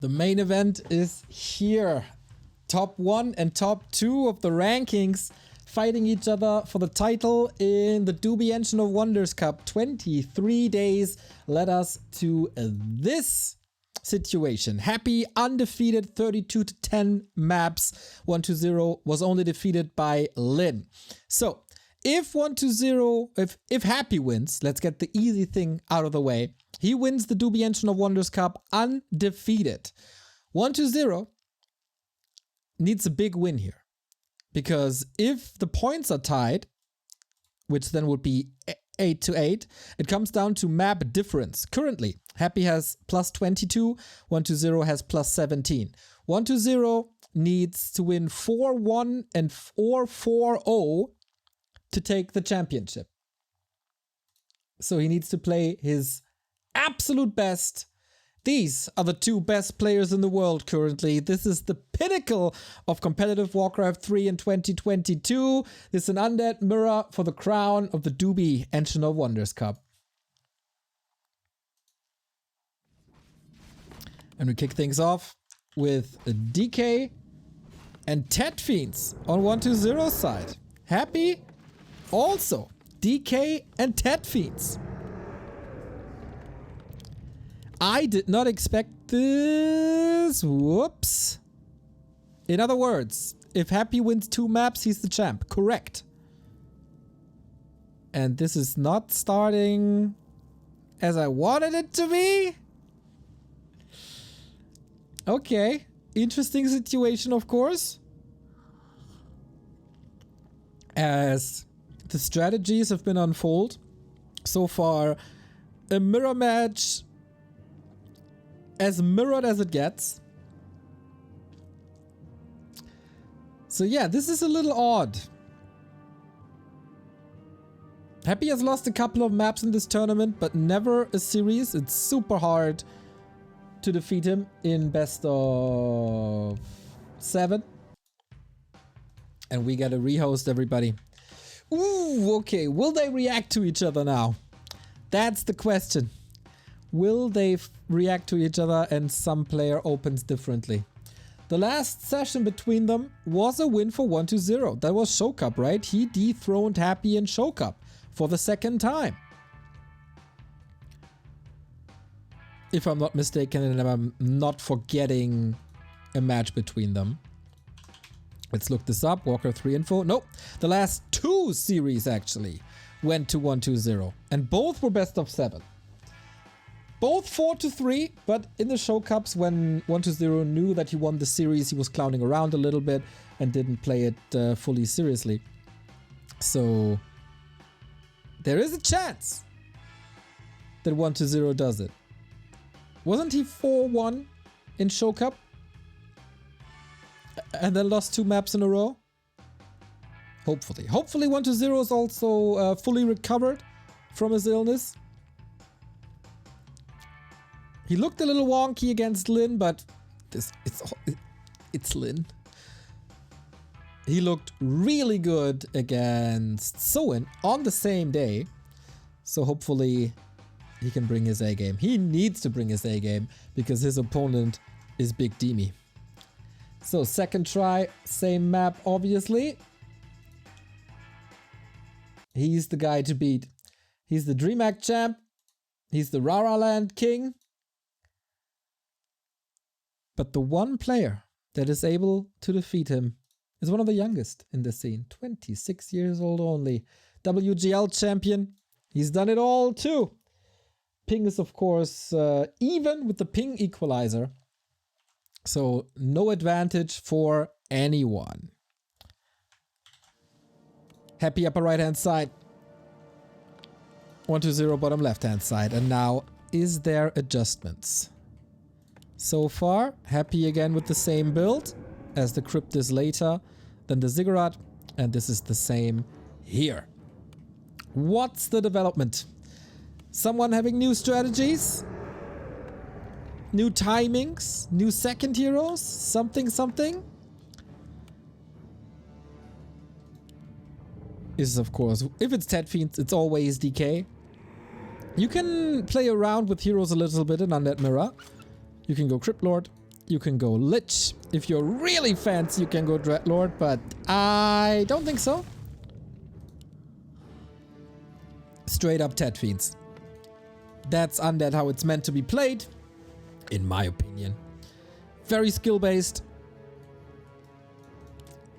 The main event is here. Top 1 and top 2 of the rankings fighting each other for the title in the Doubi Engine of Wonders Cup. 23 days led us to this situation. Happy undefeated 32-10 maps. 1-0 was only defeated by Lin. So if 1-0, if Happy wins, let's get the easy thing out of the way. He wins the Doubi Engine of Wonders Cup undefeated. 1-0 needs a big win here. Because if the points are tied, which then would be 8-8, it comes down to map difference. Currently, Happy has plus 22, 1-0 has plus 17. 1-0 needs to win 4-1 and 4-4-0 to take the championship. So he needs to play his absolute best. These are the two best players in the world currently. This is the pinnacle of competitive Warcraft 3 in 2022. This is an undead mirror for the crown of the Doubi Engine of Wonders Cup. And we kick things off with a DK and Tet Fiends on 1-0 side. Happy also DK and Tet Fiends. I did not expect this. Whoops. In other words, if Happy wins 2 maps, he's the champ. Correct. And this is not starting as I wanted it to be. Okay. Interesting situation, of course. As the strategies have been unfold so far, a mirror match as mirrored as it gets. So yeah, this is a little odd. Happy has lost a couple of maps in this tournament, but never a series. It's super hard to defeat him in best of 7. And we gotta rehost everybody. Ooh, okay. Will they react to each other now? That's the question. Will they react to each other and some player opens differently? The last session between them was a win for 1-0. That was Show Cup, right? He dethroned Happy in Show Cup for the 2nd time. If I'm not mistaken and I'm not forgetting a match between them. Let's look this up. Warcraft 3 info. Nope. The last 2 series actually went to 1-0. And both were best of 7. Both 4-3, but in the Show Cups when 1-0 knew that he won the series, he was clowning around a little bit and didn't play it fully seriously. So there is a chance that 1-0 does it. Wasn't he 4-1 in Show Cup? And then lost 2 maps in a row? Hopefully. Hopefully 1-0 is also fully recovered from his illness. He looked a little wonky against Lin, but it's Lin. He looked really good against Soin on the same day. So hopefully he can bring his A game. He needs to bring his A game because his opponent is Big Demi. So 2nd try, same map obviously. He's the guy to beat. He's the DreamHack champ. He's the Rara Land king. But the one player that is able to defeat him is one of the youngest in the scene. 26 years old only. WGL champion. He's done it all too. Ping is of course even with the ping equalizer. So no advantage for anyone. Happy upper right hand side. 1-0 bottom left hand side. And now is there adjustments? So far, Happy again with the same build as the Crypt is later than the Ziggurat, and this is the same here. What's the development? Someone having new strategies? New timings? New second heroes? Something? Is of course, if it's Tet Fiends, it's always DK. You can play around with heroes a little bit in Undead Mirror. You can go Crypt Lord, you can go Lich. If you're really fancy, you can go Dreadlord, but I don't think so. Straight up Tet Fiends. That's undead how it's meant to be played, in my opinion. Very skill-based.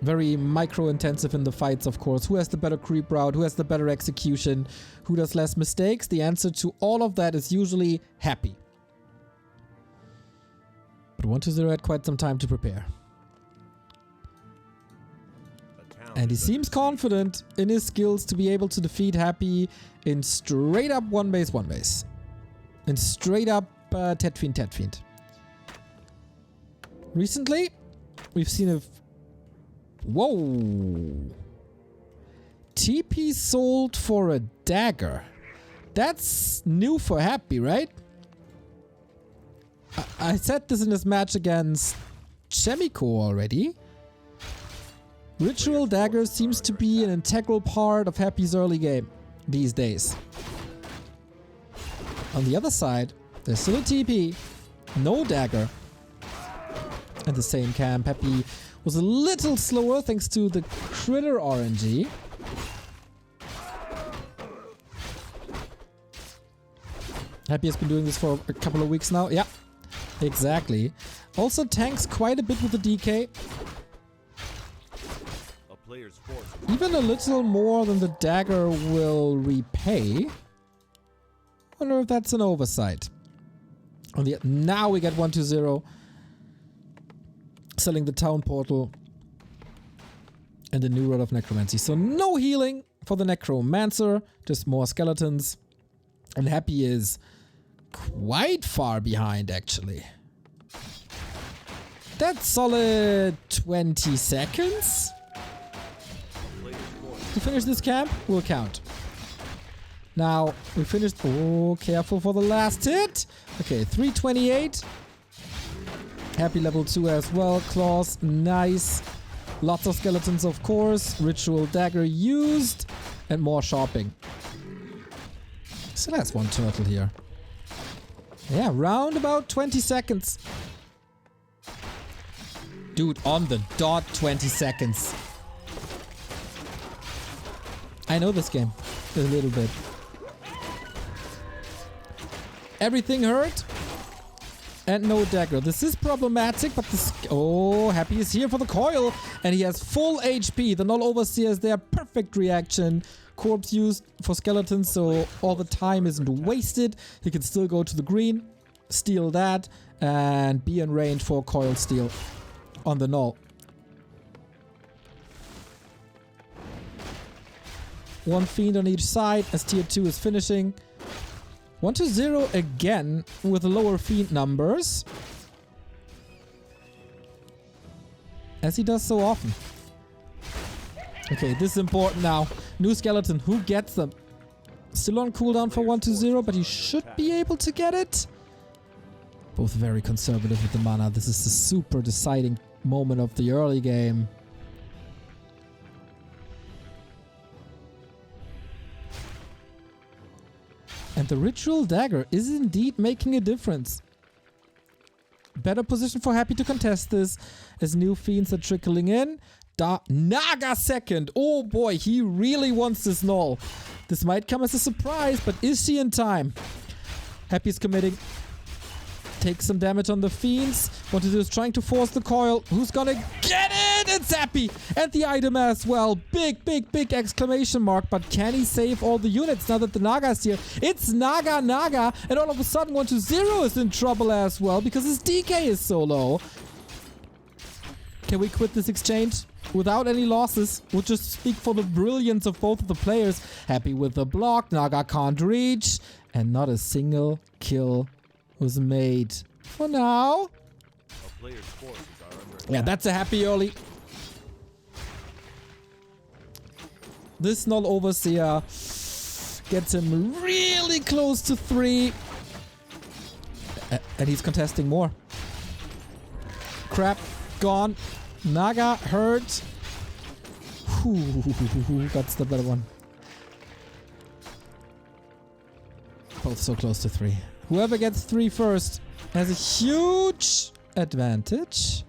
Very micro-intensive in the fights, of course. Who has the better creep route? Who has the better execution? Who does less mistakes? The answer to all of that is usually Happy. But 1-0 had quite some time to prepare. And he seems confident in his skills to be able to defeat Happy in straight up one base. In straight up Tet Fiend. Recently, we've seen a... Whoa! TP sold for a dagger. That's new for Happy, right? I said this in his match against Chemico already. Ritual dagger seems to be an integral part of Happy's early game these days. On the other side, there's still a TP, no dagger. At the same camp, Happy was a little slower thanks to the critter RNG. Happy has been doing this for a couple of weeks now. Yeah, exactly. Also tanks quite a bit with the DK. Even a little more than the dagger will repay. Wonder if that's an oversight. Now we get 1-0. Selling the town portal. And the new rod of necromancy. So no healing for the necromancer. Just more skeletons. And Happy is quite far behind actually. That's solid 20 seconds. To finish this camp, we'll count. Now, we finished... Oh, careful for the last hit. Okay, 328. Happy level 2 as well. Claws, nice. Lots of skeletons, of course. Ritual dagger used. And more shopping. So that's one turtle here. Yeah, round about 20 seconds. Dude, on the dot 20 seconds. I know this game a little bit. Everything hurt and no dagger. This is problematic, but this... Oh, Happy is here for the coil and he has full HP. The Null Overseer is there. Perfect reaction. Corpse used for skeletons, so all the time isn't wasted. He can still go to the green, steal that, and be in range for coil steal on the Null. One fiend on each side as tier 2 is finishing. 1-0 again with lower fiend numbers. As he does so often. Okay, this is important now. New skeleton, who gets them? Still on cooldown for 1-0, but he should be able to get it. Both very conservative with the mana. This is the super deciding moment of the early game. And the Ritual Dagger is indeed making a difference. Better position for Happy to contest this as new fiends are trickling in. Naga second. Oh boy, he really wants this Null. This might come as a surprise, but is she in time? Happy's committing. Takes some damage on the fiends. What is trying to force the coil. Who's gonna get it? It's Happy! And the item as well. Big, big, big exclamation mark. But can he save all the units now that the Naga is here? It's Naga. And all of a sudden 1-0 is in trouble as well because his DK is so low. Can we quit this exchange? Without any losses, we'll just speak for the brilliance of both of the players. Happy with the block. Naga can't reach. And not a single kill was made for now. Yeah, that's a Happy early. This Null Overseer gets him really close to 3. And he's contesting more. Crap, gone. Naga hurt. That's the better one. Both so close to 3. Whoever gets 3 first has a huge advantage.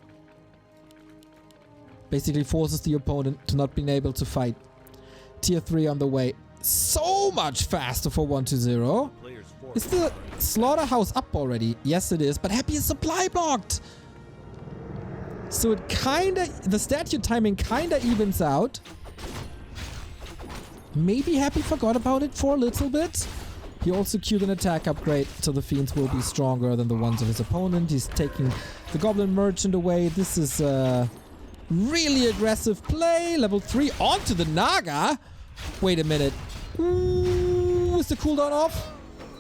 Basically forces the opponent to not being able to fight. Tier 3 on the way. So much faster for 1-0. Is the slaughterhouse up already? Yes, it is. But Happy is supply blocked. So it kinda... The statue timing kinda evens out. Maybe Happy forgot about it for a little bit. He also queued an attack upgrade, so the Fiends will be stronger than the ones of his opponent. He's taking the Goblin Merchant away. This is a really aggressive play. Level 3 onto the Naga. Wait a minute. Ooh, is the cooldown off?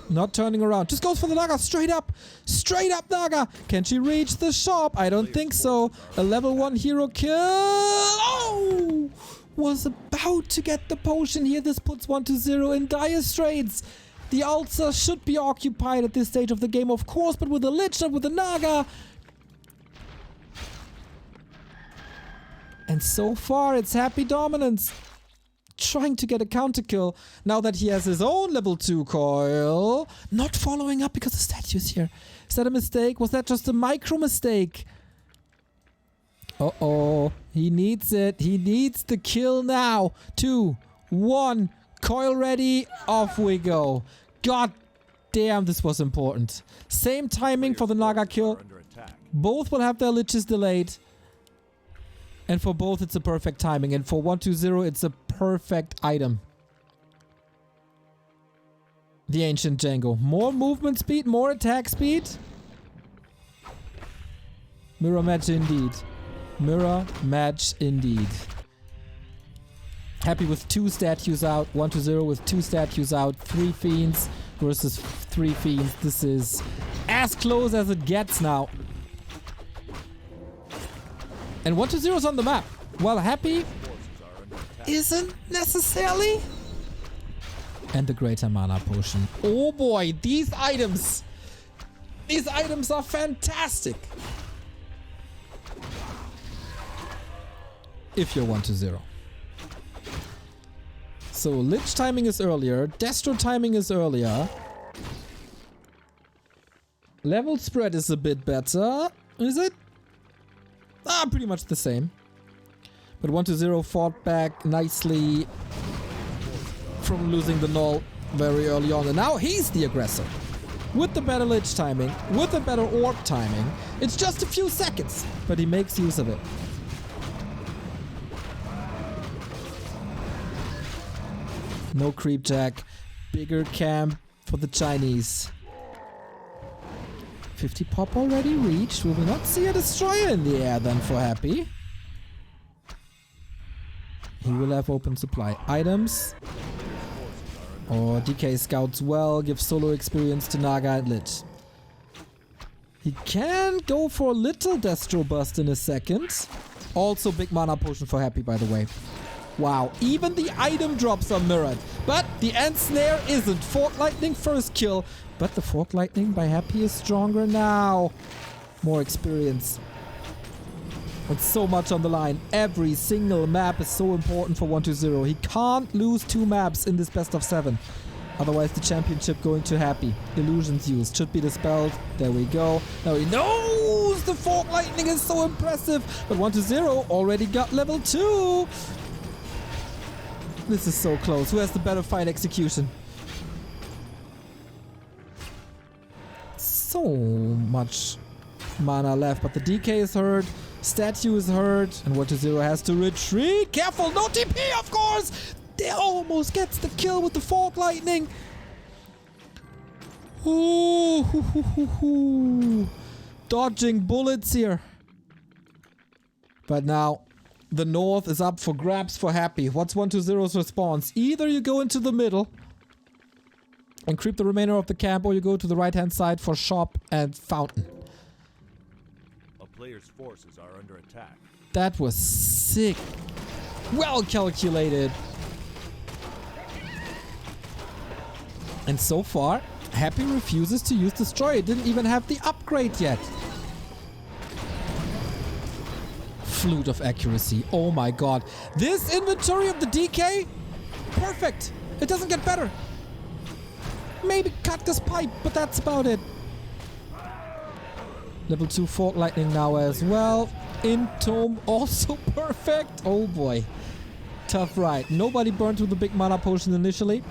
Not turning around. Just goes for the Naga. Straight up. Straight up Naga. Can she reach the shop? I don't think so. A level 1 hero kill. Oh! Was about to get the potion here. This puts 1-0 in dire straits. The Ulcer should be occupied at this stage of the game, of course, but with the Lich, not with the Naga. And so far, it's Happy dominance. Trying to get a counter kill now that he has his own level 2 coil. Not following up because the statue's here. Is that a mistake? Was that just a micro mistake? Uh-oh. He needs it. He needs the kill now. 2, 1. Coil ready. Off we go. God damn, this was important. Same timing for the Naga kill. Both will have their liches delayed. And for both, it's a perfect timing. And for 1-0, it's a perfect item. The Ancient Django. More movement speed, more attack speed. Mirror match indeed. Mirror match indeed. Happy with 2 statues out. 1-0 with 2 statues out. 3 Fiends versus 3 Fiends. This is as close as it gets now. And 1-0 is on the map. While Happy isn't necessarily. And the Greater Mana Potion. Oh boy, these items. These items are fantastic. If you're 1-0. So Lich timing is earlier. Destro timing is earlier. Level spread is a bit better. Is it? Ah, pretty much the same. But 1-0 fought back nicely from losing the null very early on. And now he's the aggressor. With the better Lich timing, with the better orb timing. It's just a few seconds, but he makes use of it. No creep jack. Bigger camp for the Chinese. 50 pop already reached. Will we not see a destroyer in the air then for Happy? He will have open supply. Items. Or DK scouts well. Give solo experience to Naga and Lich. He can go for a little Destro Burst in a second. Also big mana potion for Happy, by the way. Wow, even the item drops are mirrored. But the End Snare isn't. Fork Lightning first kill. But the Fork Lightning by Happy is stronger now. More experience. With so much on the line. Every single map is so important for 1-0. He can't lose 2 maps in this best of 7. Otherwise the championship going to Happy. Illusions used. Should be dispelled. There we go. Now he knows the Fork Lightning is so impressive. But 1-0 already got level 2. This is so close. Who has the better fight execution? So much mana left, but the DK is hurt. Statue is hurt. And 1-0 has to retreat. Careful, no TP, of course! They almost gets the kill with the Fork Lightning. Ooh, hoo, hoo, hoo, hoo. Dodging bullets here. But now the North is up for grabs for Happy. What's 1-0's response? Either you go into the middle and creep the remainder of the camp, or you go to the right-hand side for shop and fountain. A player's forces are under attack. That was sick. Well calculated. And so far, Happy refuses to use Destroy. It didn't even have the upgrade yet. Flute of accuracy. Oh my god. This inventory of the DK? Perfect. It doesn't get better. Maybe cut this pipe, but that's about it. Level 2 Fork Lightning now as well. In Tome also perfect. Oh boy. Tough ride. Nobody burned through the big mana potion initially.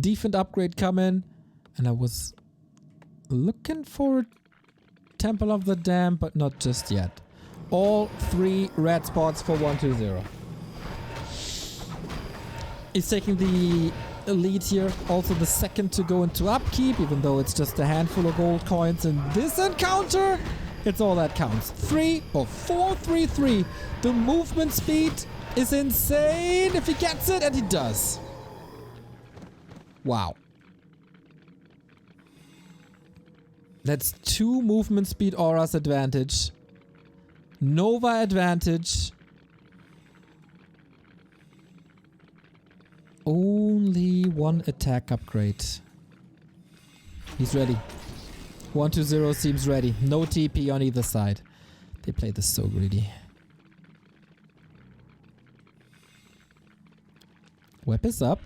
Defend upgrade coming. And I was looking for a Temple of the Dam, but not just yet. All 3 red spots for 120. He's taking the lead here. Also the second to go into upkeep, even though it's just a handful of gold coins in this encounter. It's all that counts. 3 or 4, 3, 3. The movement speed is insane if he gets it, and he does. Wow. That's 2 movement speed auras advantage. Nova advantage. Only 1 attack upgrade. He's ready. 120 seems ready. No TP on either side. They play this so greedy. Whip is up.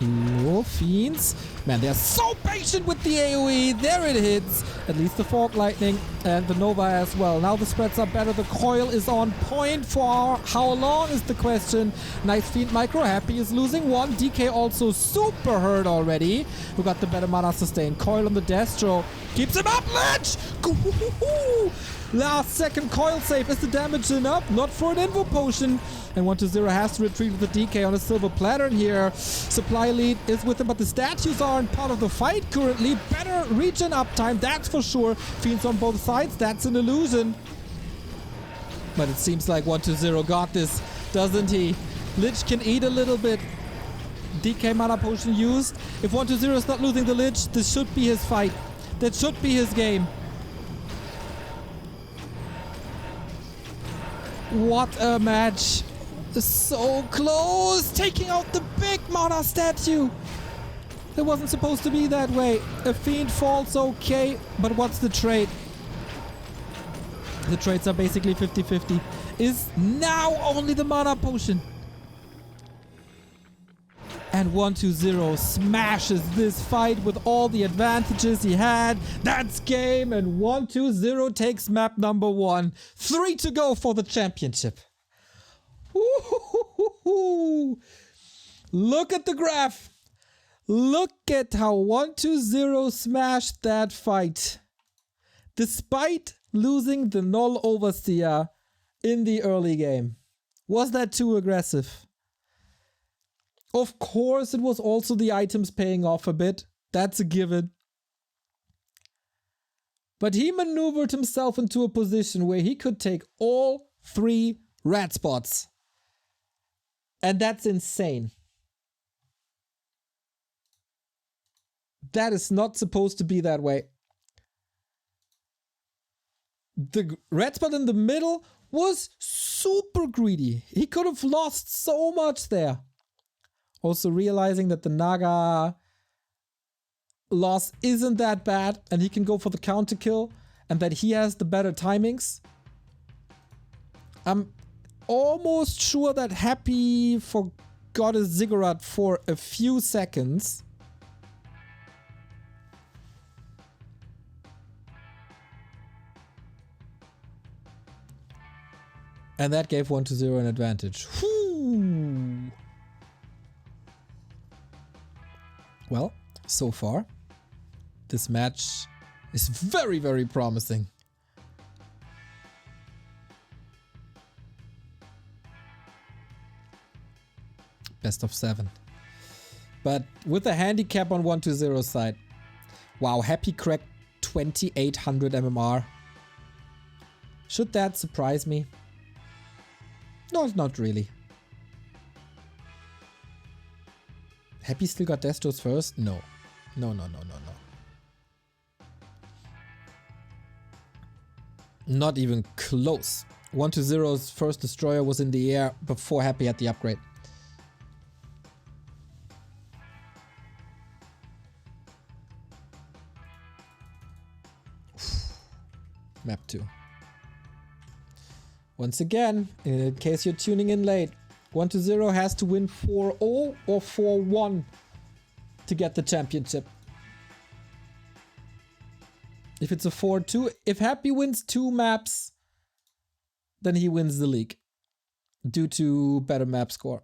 Oh, Fiends. Man, they're so patient with the AoE. There it hits. At least the Fork Lightning and the Nova as well. Now the spreads are better. The coil is on point for how long is the question. Nice Fiend micro. Happy is losing 1. DK also super hurt already. Who got the better mana sustain. Coil on the Destro. Keeps him up, Lich! Last second coil save. Is the damage enough? Not for an Invo Potion. And 120 has to retreat with the DK on a silver platter here. Supply lead is with him, but the statues aren't part of the fight currently. Better regen uptime, that's for sure. Fiends on both sides, that's an illusion. But it seems like 120 got this, doesn't he? Lich can eat a little bit. DK mana potion used. If 120 is not losing the Lich, this should be his fight. That should be his game. What a match. So close! Taking out the big mana statue! It wasn't supposed to be that way. A Fiend falls okay, but what's the trade? The trades are basically 50-50. Is now only the mana potion. And 120 smashes this fight with all the advantages he had. That's game, and 120 takes map number 1. 3 to go for the championship. Ooh, look at the graph. Look at how 120 smashed that fight. Despite losing the Null Overseer in the early game. Was that too aggressive? Of course, it was also the items paying off a bit. That's a given. But he maneuvered himself into a position where he could take all 3 red spots. And that's insane. That is not supposed to be that way. The red spot in the middle was super greedy. He could have lost so much there. Also realizing that the Naga loss isn't that bad and he can go for the counter kill and that he has the better timings. I'm almost sure that Happy forgot his Ziggurat for a few seconds. And that gave 120 an advantage. Whew. Well, so far, this match is very, very promising. Best of 7. But with a handicap on 120's side. Wow, Happy cracked 2800 MMR. Should that surprise me? No, not really. Happy still got Destros first? No. No. Not even close. 120's first destroyer was in the air before Happy had the upgrade. Map 2. Once again, in case you're tuning in late, 120 has to win 4-0 or 4-1 to get the championship. If it's a 4-2, if Happy wins 2 maps, then he wins the league due to better map score.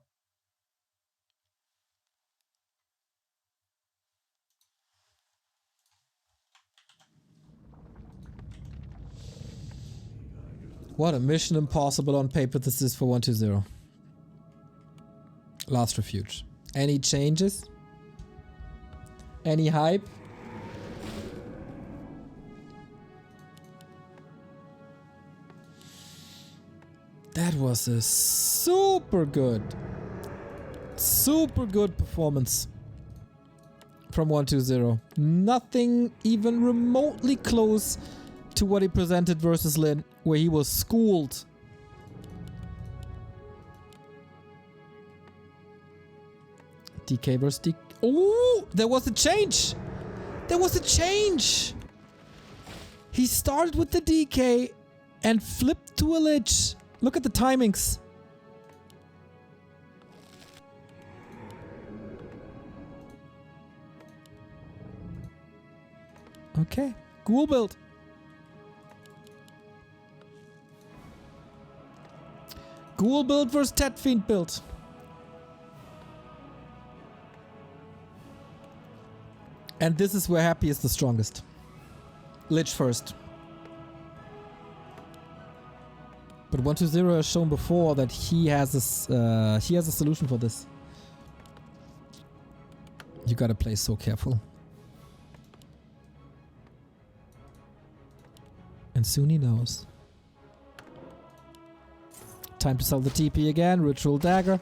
What a mission impossible on paper this is for 120. Last refuge. Any changes? Any hype? That was a super good performance from 120. Nothing even remotely close to what he presented versus Lin, where he was schooled. DK versus DK. Oh, there was a change. There was a change. He started with the DK and flipped to a Lich. Look at the timings. Okay, ghoul build. Ghoul build versus Tet Fiend build. And this is where Happy is the strongest. Lich first. But 120 has shown before that he has a solution for this. You gotta play so careful. And soon he knows. Time to sell the TP again. Ritual Dagger.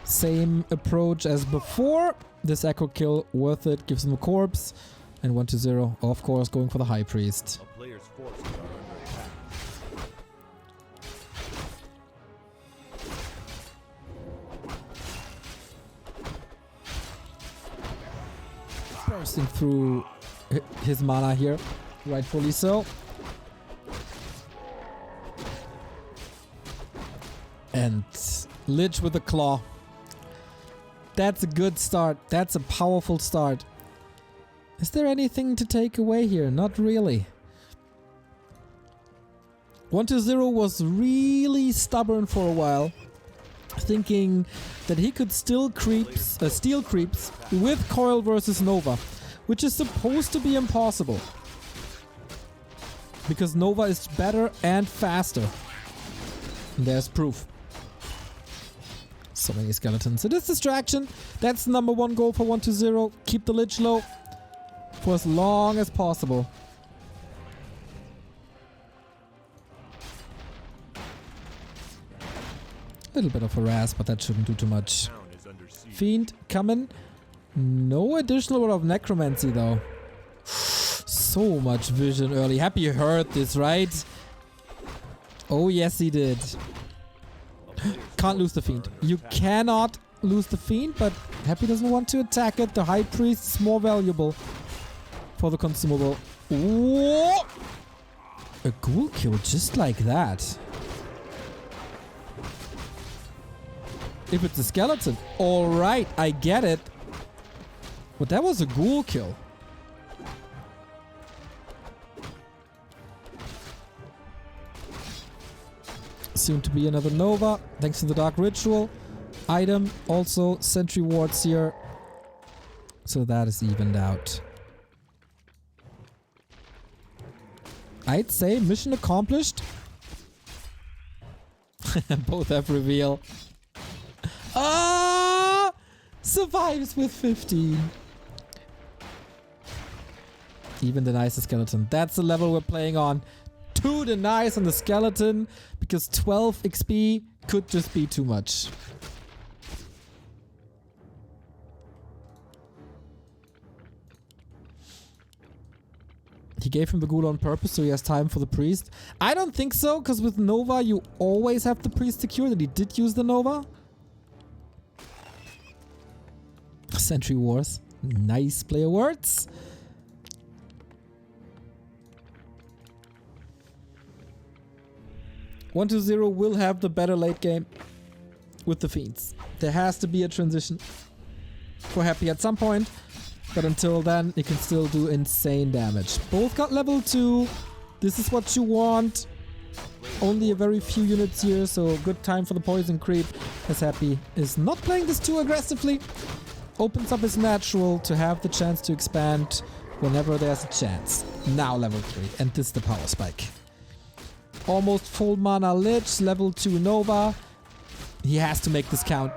Same approach as before. This echo kill, worth it. Gives him a corpse. And 120, of course, going for the High Priest. A player's forces are under attack. Bursting through his mana here. Rightfully so. And Lich with a claw. That's a good start. That's a powerful start. Is there anything to take away here? Not really. 120 was really stubborn for a while, thinking that he could still steal creeps with Coil versus Nova, which is supposed to be impossible. Because Nova is better and faster. And there's proof. So many skeletons. It is distraction. That's the #1 goal for 120. Keep the Lich low for as long as possible. Little bit of harass, but that shouldn't do too much. Fiend coming. No additional word of necromancy though. So much vision early. Happy you heard this, right? Oh yes he did. Can't lose the Fiend. You cannot lose the Fiend, but Happy doesn't want to attack it. The High Priest is more valuable for the consumable. Whoa! A ghoul kill just like that. If it's a skeleton, alright, I get it. But that was a ghoul kill. Soon to be another Nova, thanks to the Dark Ritual. Item, also Sentry Wards here. So that is evened out. I'd say mission accomplished. Both have reveal. Ah! Survives with 15. Even denies the skeleton. That's the level we're playing on. 2 denies on the skeleton because 12 XP could just be too much. He gave him the ghoul on purpose so he has time for the priest. I don't think so, because with Nova you always have the priest secured, and he did use the Nova. Sentry Wars. Nice player words. .120 will have the better late game with the Fiends. There has to be a transition for Happy at some point. But until then, you can still do insane damage. Both got level 2. This is what you want. Only a very few units here, so good time for the poison creep. As Happy is not playing this too aggressively. Opens up his natural to have the chance to expand whenever there's a chance. Now level 3, and this is the power spike. Almost full mana Lich, level 2 Nova. He has to make this count.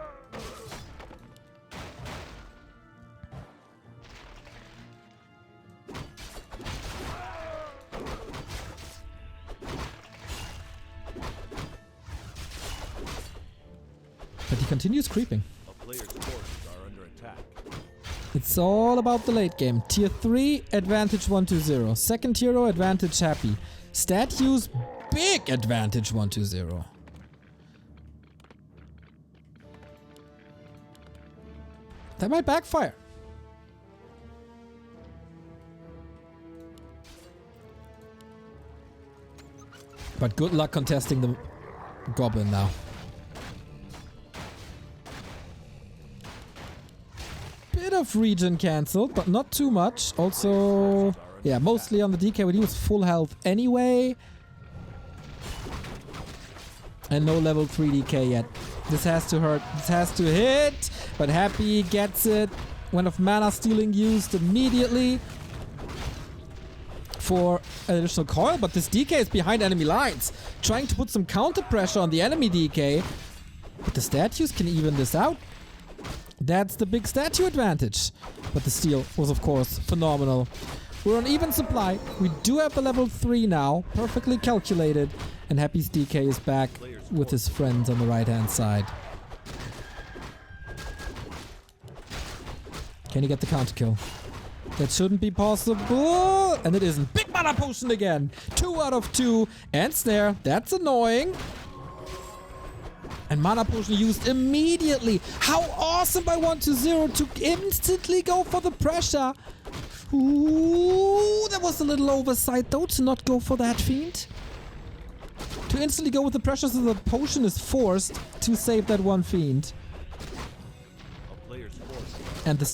But he continues creeping. A player's forces are under attack. It's all about the late game. Tier 3, advantage 120. Second hero, advantage Happy. Stat use, big advantage 120. That might backfire. But good luck contesting the goblin now. Bit of regen cancelled, but not too much. Also, yeah, mostly on the DK when he was full health anyway. And no level 3 DK yet. This has to hurt. This has to hit. But Happy gets it. One of mana stealing used immediately for an additional coil. But this DK is behind enemy lines. Trying to put some counter pressure on the enemy DK. But the statues can even this out. That's the big statue advantage. But the steal was of course phenomenal. We're on even supply. We do have the level 3 now. Perfectly calculated. And Happy's DK is back with his friends on the right hand side. Can he get the counter kill? That shouldn't be possible. And it isn't. Big mana potion again. 2 out of 2. And snare. That's annoying. And mana potion used immediately. How awesome by 120 to instantly go for the pressure. Ooh, that was a little oversight though to not go for that fiend. To instantly go with the pressure so the potion is forced to save that one fiend. And the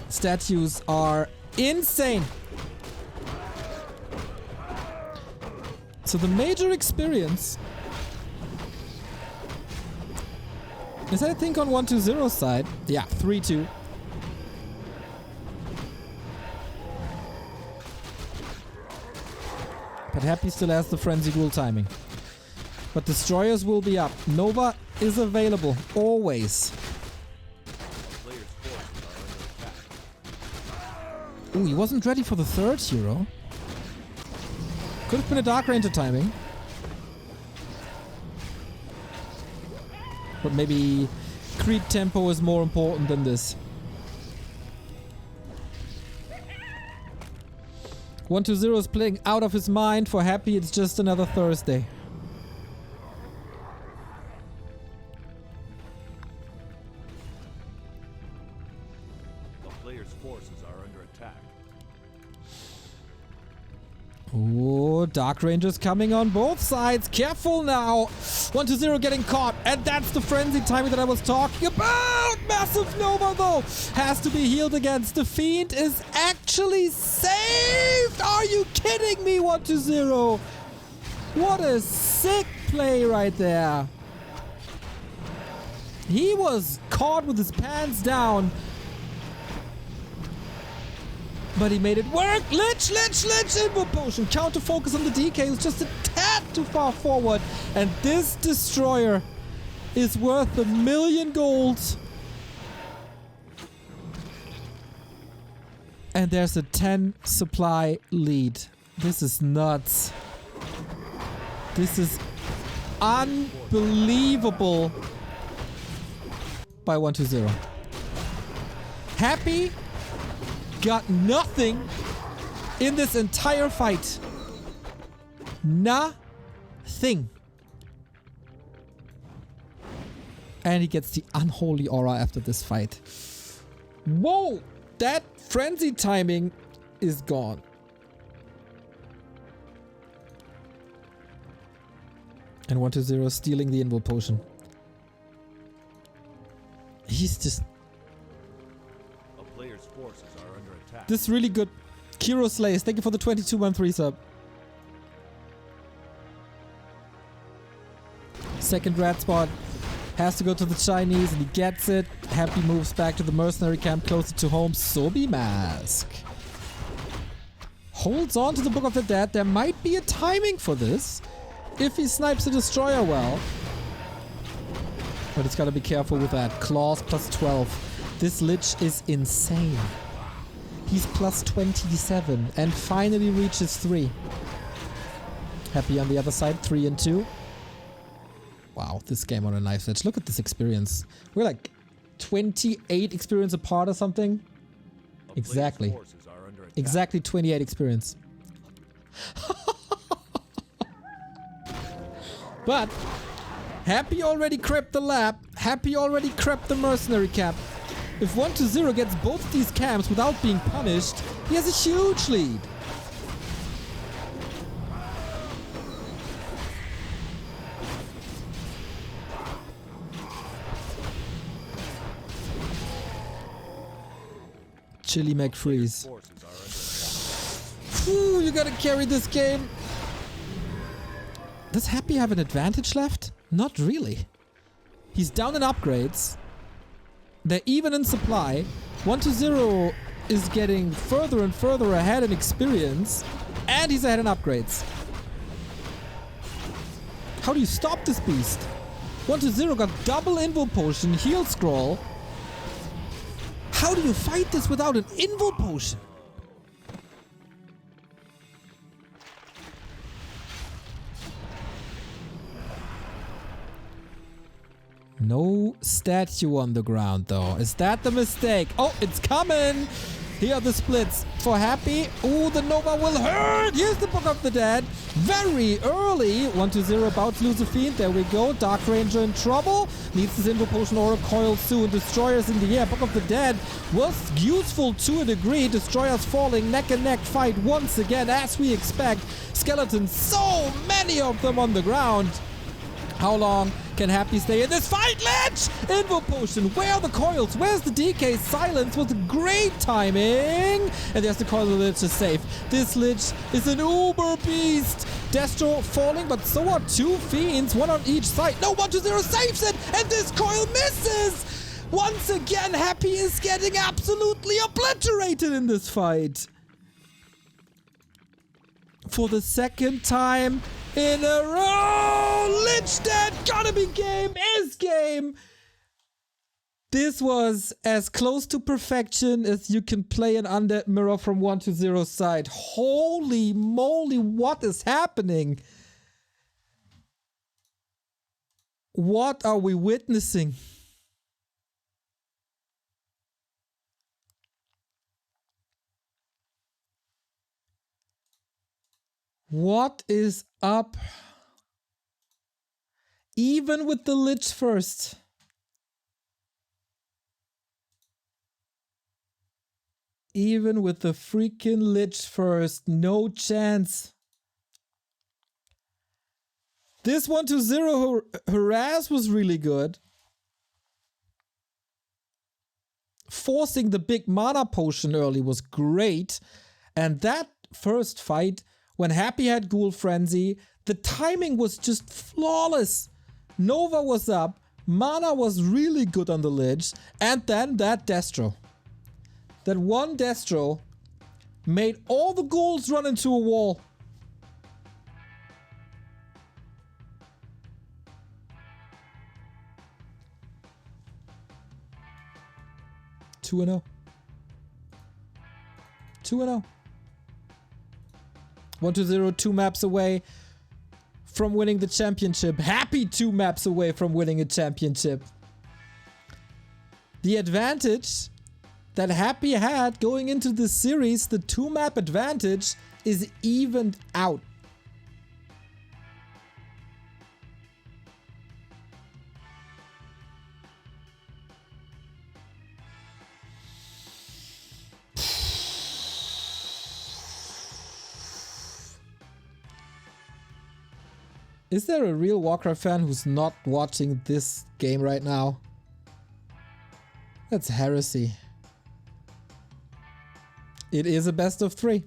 statues are insane. So the major experience is, I think, on 120's side. Yeah, 3-2. But Happy still has the Frenzy Ghoul timing. But Destroyers will be up. Nova is available, always. Ooh, he wasn't ready for the third hero. Could have been a Dark Ranger timing. But maybe creep tempo is more important than this. 120 is playing out of his mind. For Happy, it's just another Thursday. The player's forces are under attack. Oh, Dark Rangers coming on both sides. Careful now. 120 getting caught. And that's the frenzy timing that I was talking about. Massive Nova, though. Has to be healed against. The Fiend is actually saved. Are you kidding me, 120? What a sick play right there. He was caught with his pants down. But he made it work. Lich, Invo Potion. Counter focus on the DK was just a tad too far forward. And this Destroyer is worth $1,000,000 gold. And there's a 10 supply lead. This is nuts. This is unbelievable by 120. Happy got nothing in this entire fight. Nothing. And he gets the unholy aura after this fight. Whoa! That frenzy timing is gone. And 120 stealing the Invo Potion. He's just... A player's forces are under attack. This is really good. Kiro Slays, thank you for the 22-month resub. Second red spot. Has to go to the Chinese and he gets it. Happy moves back to the mercenary camp closer to home. Sobi Mask. Holds on to the Book of the Dead. There might be a timing for this. If he snipes the destroyer well. But it's gotta be careful with that. Claws plus 12. This Lich is insane. He's plus 27 and finally reaches 3. Happy on the other side, 3 and 2. Wow, this game on a knife edge. Look at this experience. We're like 28 experience apart or something. Exactly. Exactly 28 experience. But Happy already crept the lab. Happy already crept the mercenary camp. If 1-0 gets both these camps without being punished, he has a huge lead. Chili McFreeze. Ooh, you gotta carry this game. Does Happy have an advantage left? Not really. He's down in upgrades. They're even in supply. 1-0 is getting further and further ahead in experience. And he's ahead in upgrades. How do you stop this beast? 1-0 got double Invo Potion, heal scroll. How do you fight this without an Invo Potion? No statue on the ground though. Is that the mistake? Oh, it's coming! Here are the splits for Happy. Ooh, the Nova will hurt! Here's the Book of the Dead. Very early. 1-0 about to lose a fiend. There we go. Dark Ranger in trouble. Needs this Invo Potion or a coil soon. Destroyers in the air. Book of the Dead was useful to a degree. Destroyers falling. Neck and neck fight once again as we expect. Skeletons, so many of them on the ground. How long can Happy stay in this fight? Lich! Invo Potion. Where are the coils? Where's the DK? Silence was great timing. And there's the coil. The Lich is safe. This Lich is an uber beast. Destro falling, but so are two fiends. One on each side. No, 1-0 saves it. And this coil misses. Once again, Happy is getting absolutely obliterated in this fight. For the second time in a row! Lich dead! Gotta be game! Is game! This was as close to perfection as you can play an Undead Mirror from 1-0 side. Holy moly, what is happening? What are we witnessing? What is up? Even with the Lich first. Even with the freaking Lich first. No chance. This 1-0 harass was really good. Forcing the big mana potion early was great. And that first fight, when Happy had Ghoul Frenzy, the timing was just flawless. Nova was up, mana was really good on the Lich, and then that Destro. That one Destro made all the ghouls run into a wall. Two 2-0. 2-0. 1-0, 2 maps away from winning the championship. Happy 2 maps away from winning a championship. The advantage that Happy had going into this series, the 2-map advantage, is evened out. Is there a real Warcraft fan who's not watching this game right now? That's heresy. It is a best of 3.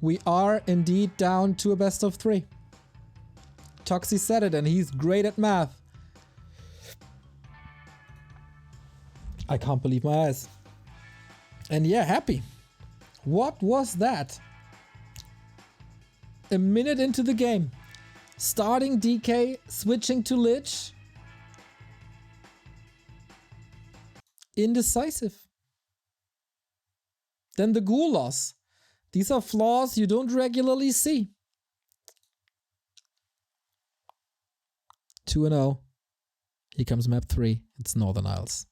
We are indeed down to a best of 3. Toxie said it and he's great at math. I can't believe my eyes. And yeah, happy. What was that? A minute into the game. Starting DK, switching to Lich. Indecisive. Then the ghoul loss. These are flaws you don't regularly see. 2-0. Here comes map 3. It's Northern Isles.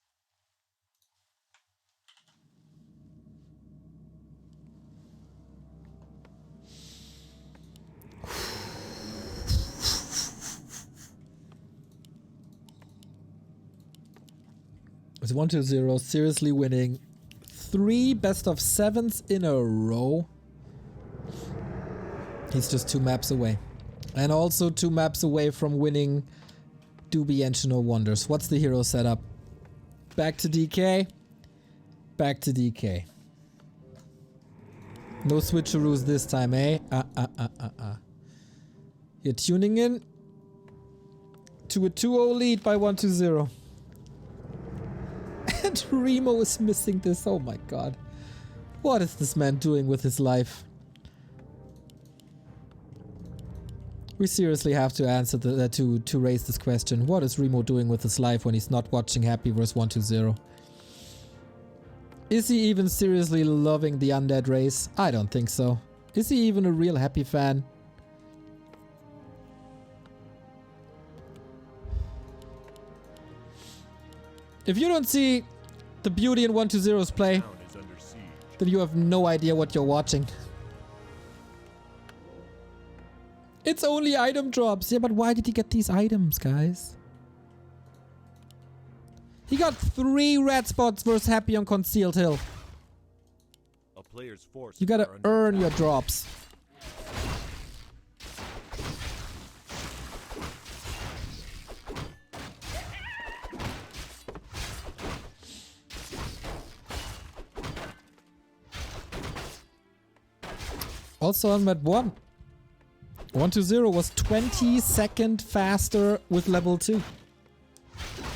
It's 1-0, seriously winning 3 best of 7s in a row. He's just 2 maps away. And also 2 maps away from winning Doubi Engine of Wonders. What's the hero setup? Back to DK. Back to DK. No switcheroos this time, eh? You're tuning in to a 2-0 lead by 1-0. And Remo is missing this. Oh my god. What is this man doing with his life? We seriously have to answer to raise this question. What is Remo doing with his life when he's not watching Happy vs 1-0? Is he even seriously loving the undead race? I don't think so. Is he even a real Happy fan? If you don't see the beauty in 1-0's play, then you have no idea what you're watching. It's only item drops. Yeah, but why did he get these items, guys? He got 3 red spots versus Happy on Concealed Hill. A player's force. You gotta earn your drops. Also on map 1. 1-0 was 20 faster with level 2.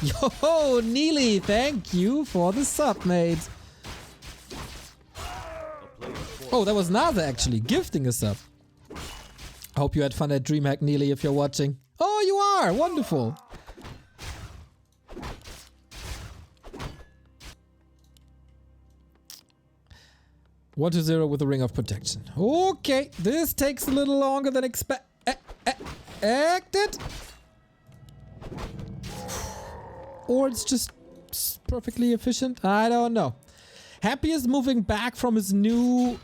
Yo, Neely, thank you for the sub, mate. Oh, that was Naza actually, gifting a sub. I hope you had fun at DreamHack, Neely, if you're watching. Oh, you are! Wonderful! One to 0 with a ring of protection. Okay, this takes a little longer than expected. Or it's just perfectly efficient. I don't know. Happy is moving back from his new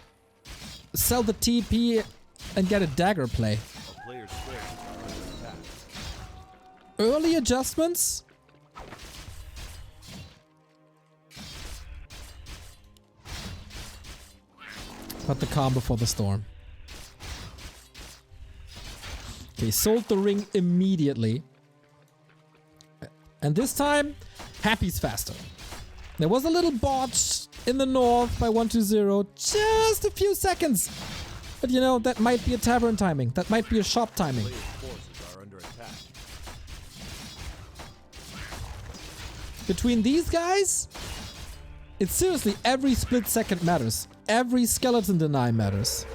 sell the TP and get a dagger play. Early adjustments. But the calm before the storm. Okay, sold the ring immediately. And this time, Happy's faster. There was a little botch in the north by 1-0. Just a few seconds. But you know, that might be a tavern timing. That might be a shop timing. Between these guys, it's seriously every split second matters. Every skeleton deny matters.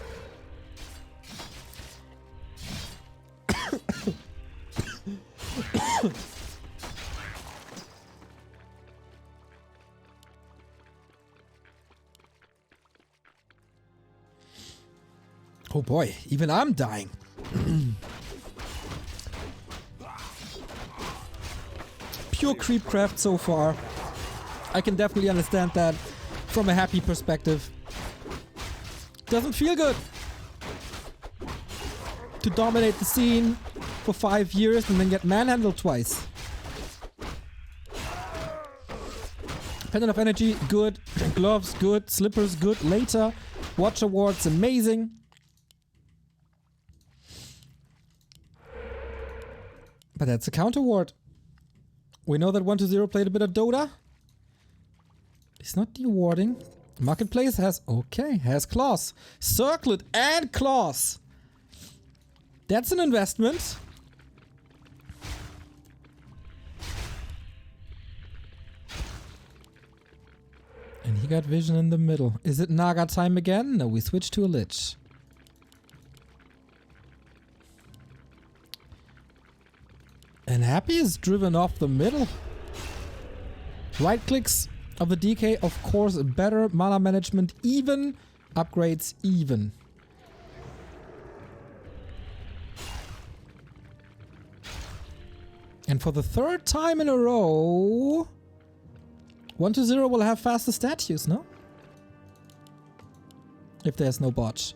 Oh boy, even I'm dying. Pure creepcraft so far. I can definitely understand that from a Happy perspective. Doesn't feel good to dominate the scene for 5 years and then get manhandled twice. Pendant of Energy, good. Gloves, good. Slippers, good. Later. Watch Awards, amazing. But that's a counter ward. We know that 1-0 played a bit of Dota. He's not dewarding. Marketplace has, okay, has claws. Circlet and claws. That's an investment. And he got vision in the middle. Is it Naga time again? No, we switch to a Lich. And Happy is driven off the middle. Right clicks of the DK, of course, better mana management, even upgrades, even. And for the third time in a row, 1-0 will have faster statues, no? If there's no botch.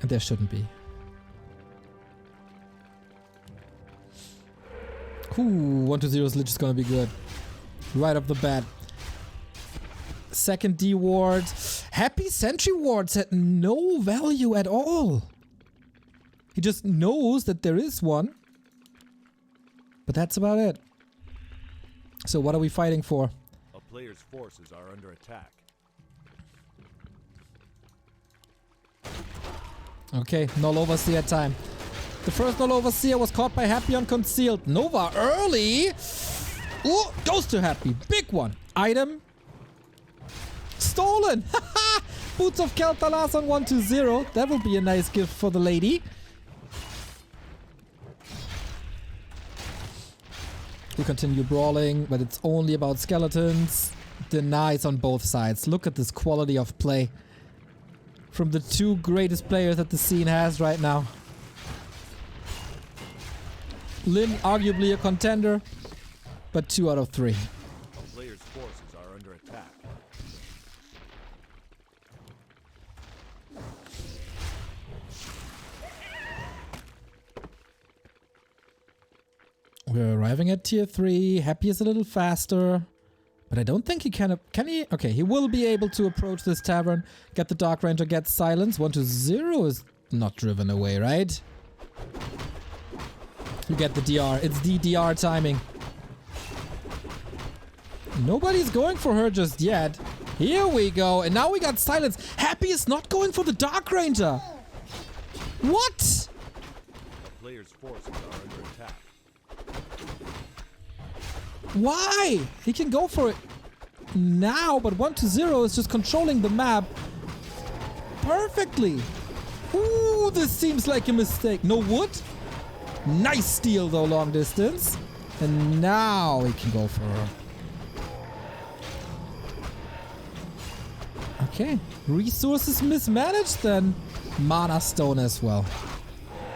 And there shouldn't be. Ooh, 1-0's Lich is gonna be good. Right off the bat. Second D ward. Happy Sentry wards had no value at all. He just knows that there is one. But that's about it. So what are we fighting for? A player's forces are under attack. Okay, Null Overseer time. The first Null Overseer was caught by Happy unconcealed. Nova early. Ooh, goes to Happy. Big one. Item. Stolen. Haha. Boots of Keltalas on 1-0. That will be a nice gift for the lady. We continue brawling, but it's only about skeletons. Denies on both sides. Look at this quality of play from the two greatest players that the scene has right now. Lin, arguably a contender, but 2 out of 3. A player's forces are under attack. We're arriving at tier 3. Happy is a little faster. But I don't think he can he? Okay, he will be able to approach this tavern. Get the Dark Ranger, get silence. 1-0 is not driven away, right? You get the DR. It's DDR timing. Nobody's going for her just yet. Here we go. And now we got silence. Happy is not going for the Dark Ranger. What? A player's forces are under attack. Why? He can go for it now, but 1-0 is just controlling the map perfectly. Ooh, this seems like a mistake. No wood? Nice steal though, long distance. And now he can go for her. Okay. Resources mismanaged then. Mana stone as well.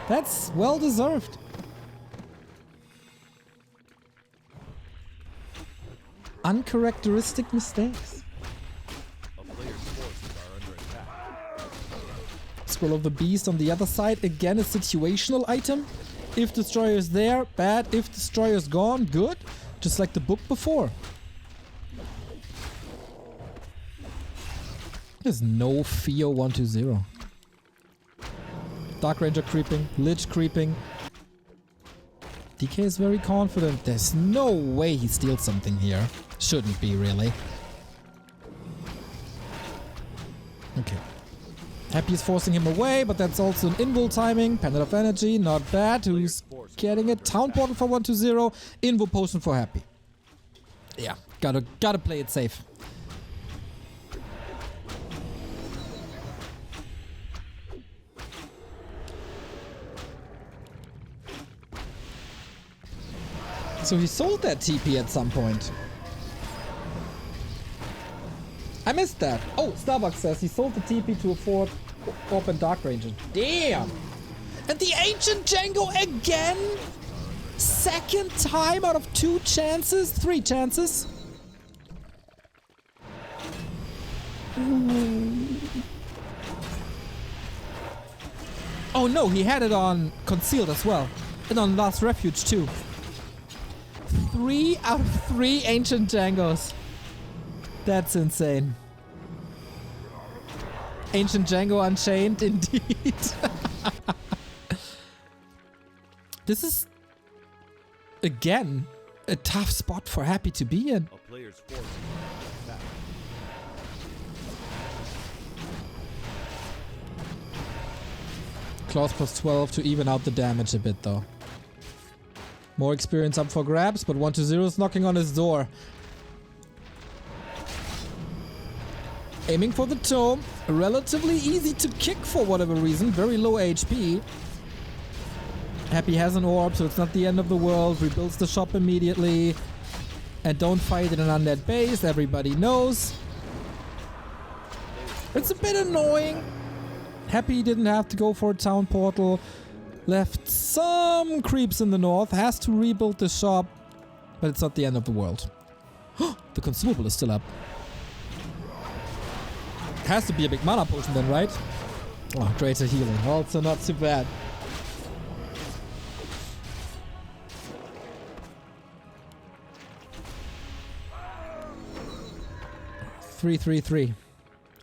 That's well deserved. Uncharacteristic mistakes. A player's forces are under attack. Scroll of the Beast on the other side. Again, a situational item. If Destroyer is there, bad. If Destroyer is gone, good. Just like the book before. There's no fear 1-0. Dark Ranger creeping. Lich creeping. DK is very confident. There's no way he steals something here. Shouldn't be, really. Okay. Happy is forcing him away, but that's also an invul timing. Pendant of Energy, not bad. Who's getting it? Town Portal for 1-0. Invul Potion for Happy. Yeah, gotta play it safe. So he sold that TP at some point. I missed that. Oh, Starbucks says he sold the TP to afford Orb and Dark Ranger. Damn! And the Ancient Django again? Second time out of 2 chances? 3 chances? Oh no, he had it on Concealed as well. And on Last Refuge too. 3 out of 3 Ancient Djangos. That's insane. Ancient Django Unchained, indeed. This is, again, a tough spot for Happy to be in. A player's forces Claws plus 12 to even out the damage a bit though. More experience up for grabs, but 120 is knocking on his door. Aiming for the tome. Relatively easy to kick for whatever reason. Very low HP. Happy has an orb, so it's not the end of the world. Rebuilds the shop immediately. And don't fight in an undead base. Everybody knows. It's a bit annoying. Happy didn't have to go for a town portal. Left some creeps in the north. Has to rebuild the shop. But it's not the end of the world. The consumable is still up. Has to be a big mana potion then, right? Oh, greater healing. Also not too bad. 3-3-3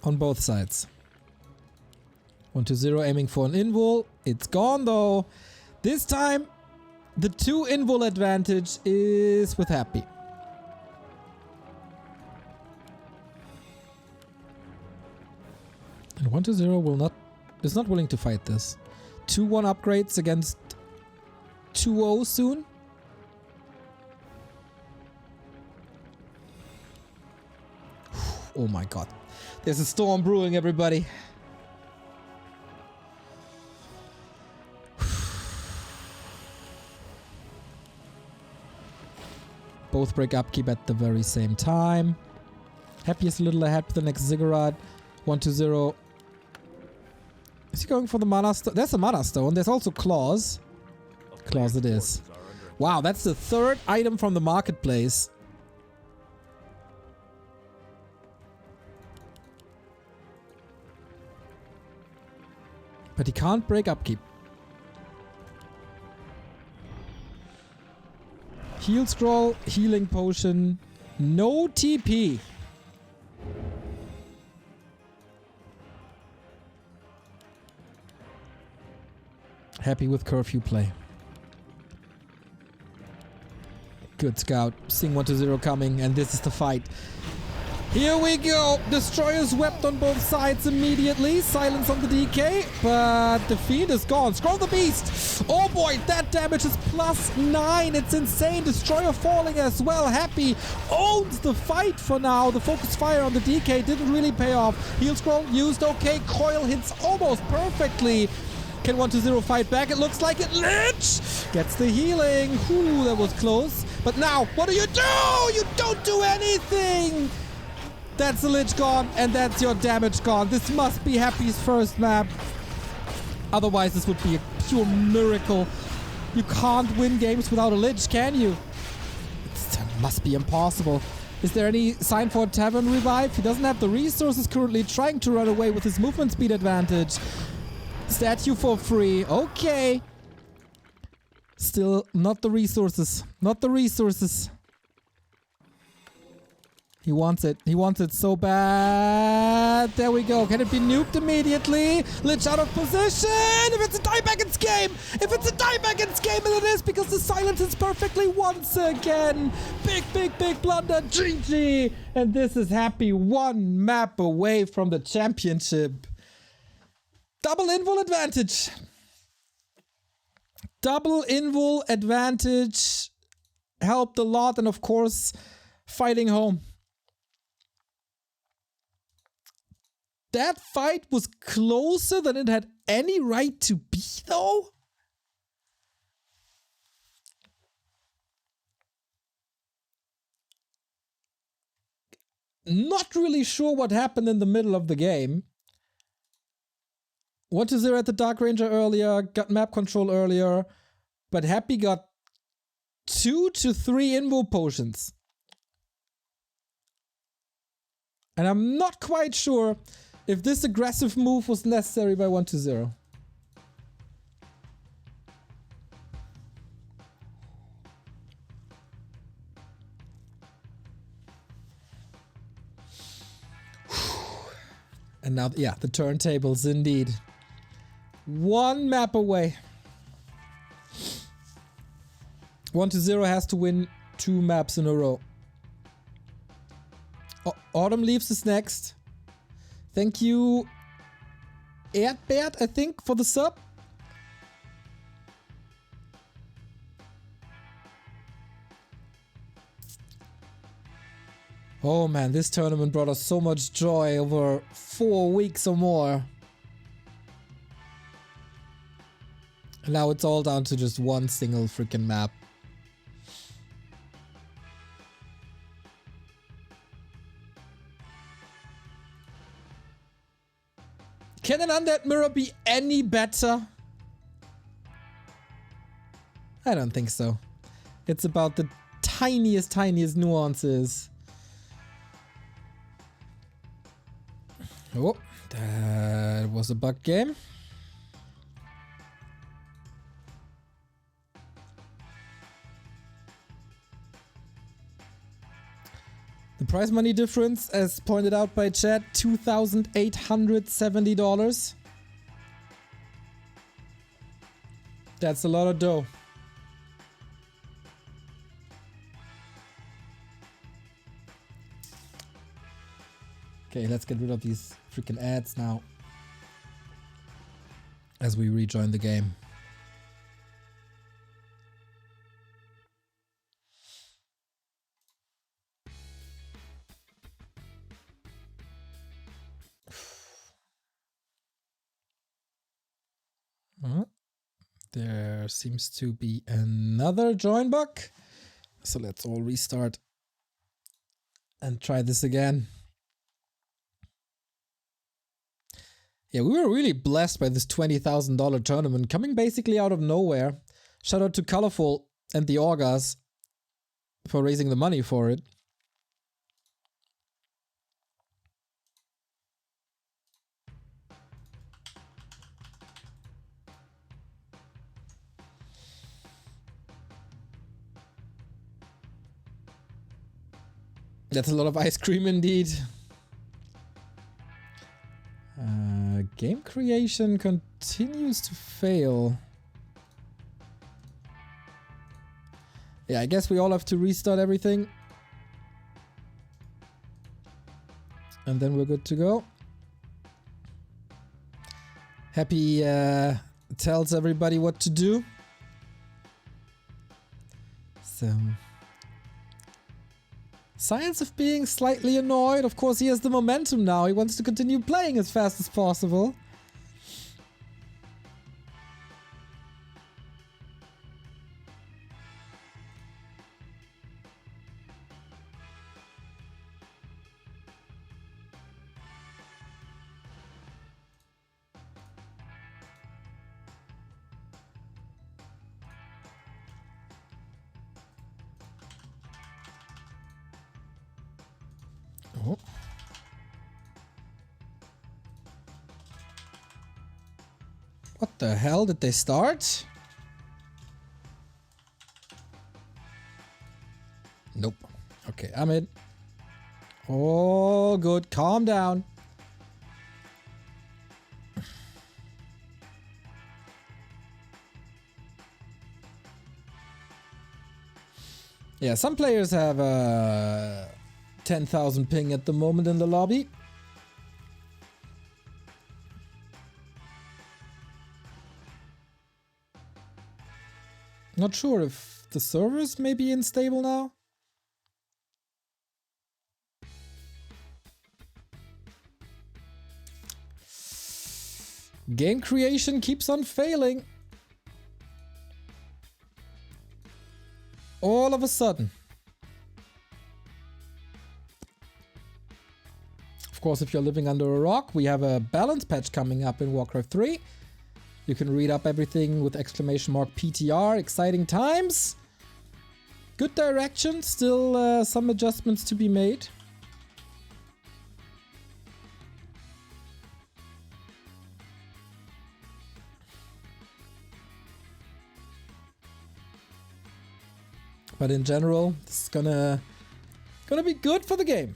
on both sides. 120 aiming for an invul. It's gone though. This time the 2 invul advantage is with Happy. And 120 is not willing to fight this. 2-1 upgrades against 2-0 soon. Oh my god. There's a storm brewing, everybody. Both break upkeep at the very same time. Happy is a little ahead with the next Ziggurat. 120. Is he going for the mana stone? There's a mana stone. There's also claws. Claws it is. Wow, that's the 3rd item from the marketplace. But he can't break upkeep. Heal scroll, healing potion, no TP. Happy with curfew play. Good scout. Seeing 120 coming, and this is the fight. Here we go. Destroyers wept on both sides immediately. Silence on the DK, but the fiend is gone. Scroll the beast. Oh boy, that damage is +9. It's insane. Destroyer falling as well. Happy owns the fight for now. The focus fire on the DK didn't really pay off. Heal scroll used. Okay, coil hits almost perfectly. Can 120 fight back? It looks like it. Lich gets the healing. Whew, that was close. But now, what do? You don't do anything. That's the Lich gone, and that's your damage gone. This must be Happy's first map. Otherwise, this would be a pure miracle. You can't win games without a Lich, can you? It must be impossible. Is there any sign for a Tavern revive? He doesn't have the resources currently, trying to run away with his movement speed advantage. Statue for free. Okay. Still, not the resources. Not the resources. He wants it. He wants it so bad. There we go. Can it be nuked immediately? Lich out of position. If it's a dieback, it's game. If it's a dieback, it's game. And it is, because the silence is perfectly once again. Big, big, big blunder. GG. And this is Happy 1 map away from the championship. Double invul advantage. Double invul advantage helped a lot. And of course, fighting home. That fight was closer than it had any right to be, though. Not really sure what happened in the middle of the game. 120 at the Dark Ranger earlier, got map control earlier, but Happy got 2 to 3 invul potions. And I'm not quite sure if this aggressive move was necessary by 120. And now, yeah, the turntables indeed. 1 map away. 120 has to win 2 maps in a row. Autumn Leaves is next. Thank you, Eer0, I think, for the sub. Oh man, this tournament brought us so much joy over 4 weeks or more. And now it's all down to just one single freaking map. Can an undead mirror be any better? I don't think so. It's about the tiniest nuances. Oh, that was a bug game. The prize money difference, as pointed out by chat, $2,870. That's a lot of dough. Okay, let's get rid of these freaking ads now as we rejoin the game. There seems to be another join bug. So let's all restart and try this again. Yeah, we were really blessed by this $20,000 tournament coming basically out of nowhere. Shout out to Colorful and the Orgas for raising the money for it. That's a lot of ice cream indeed. Game creation continues to fail. Yeah, I guess we all have to restart everything. And then we're good to go. Happy tells everybody what to do. So... Signs of being slightly annoyed. Of course, he has the momentum now. He wants to continue playing as fast as possible. Oh. What the hell did they start? Nope. Okay, I'm in. Oh, good. Calm down. Yeah, some players have 10,000 ping at the moment in the lobby. Not sure if the servers may be unstable now. Game creation keeps on failing. All of a sudden. Of course, if you're living under a rock, we have a balance patch coming up in Warcraft 3. You can read up everything with exclamation mark PTR. Exciting times. Good direction. Still some adjustments to be made. But in general, this is gonna be good for the game.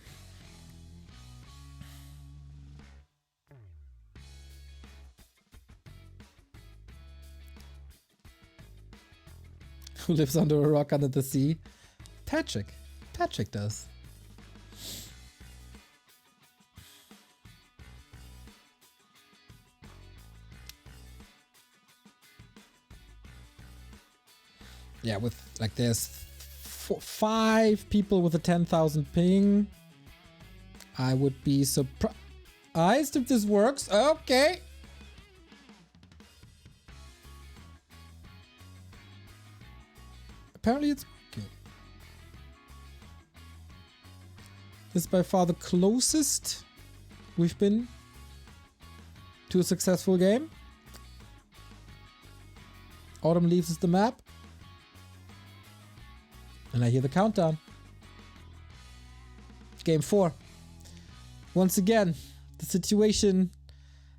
Who lives under a rock under the sea? Patrick. Patrick does. Yeah, with like there's 5 people with a 10,000 ping. I would be surprised if this works. Okay. Apparently it's working. This is by far the closest we've been to a successful game. Autumn Leaves is the map. And I hear the countdown. Game 4. Once again, the situation.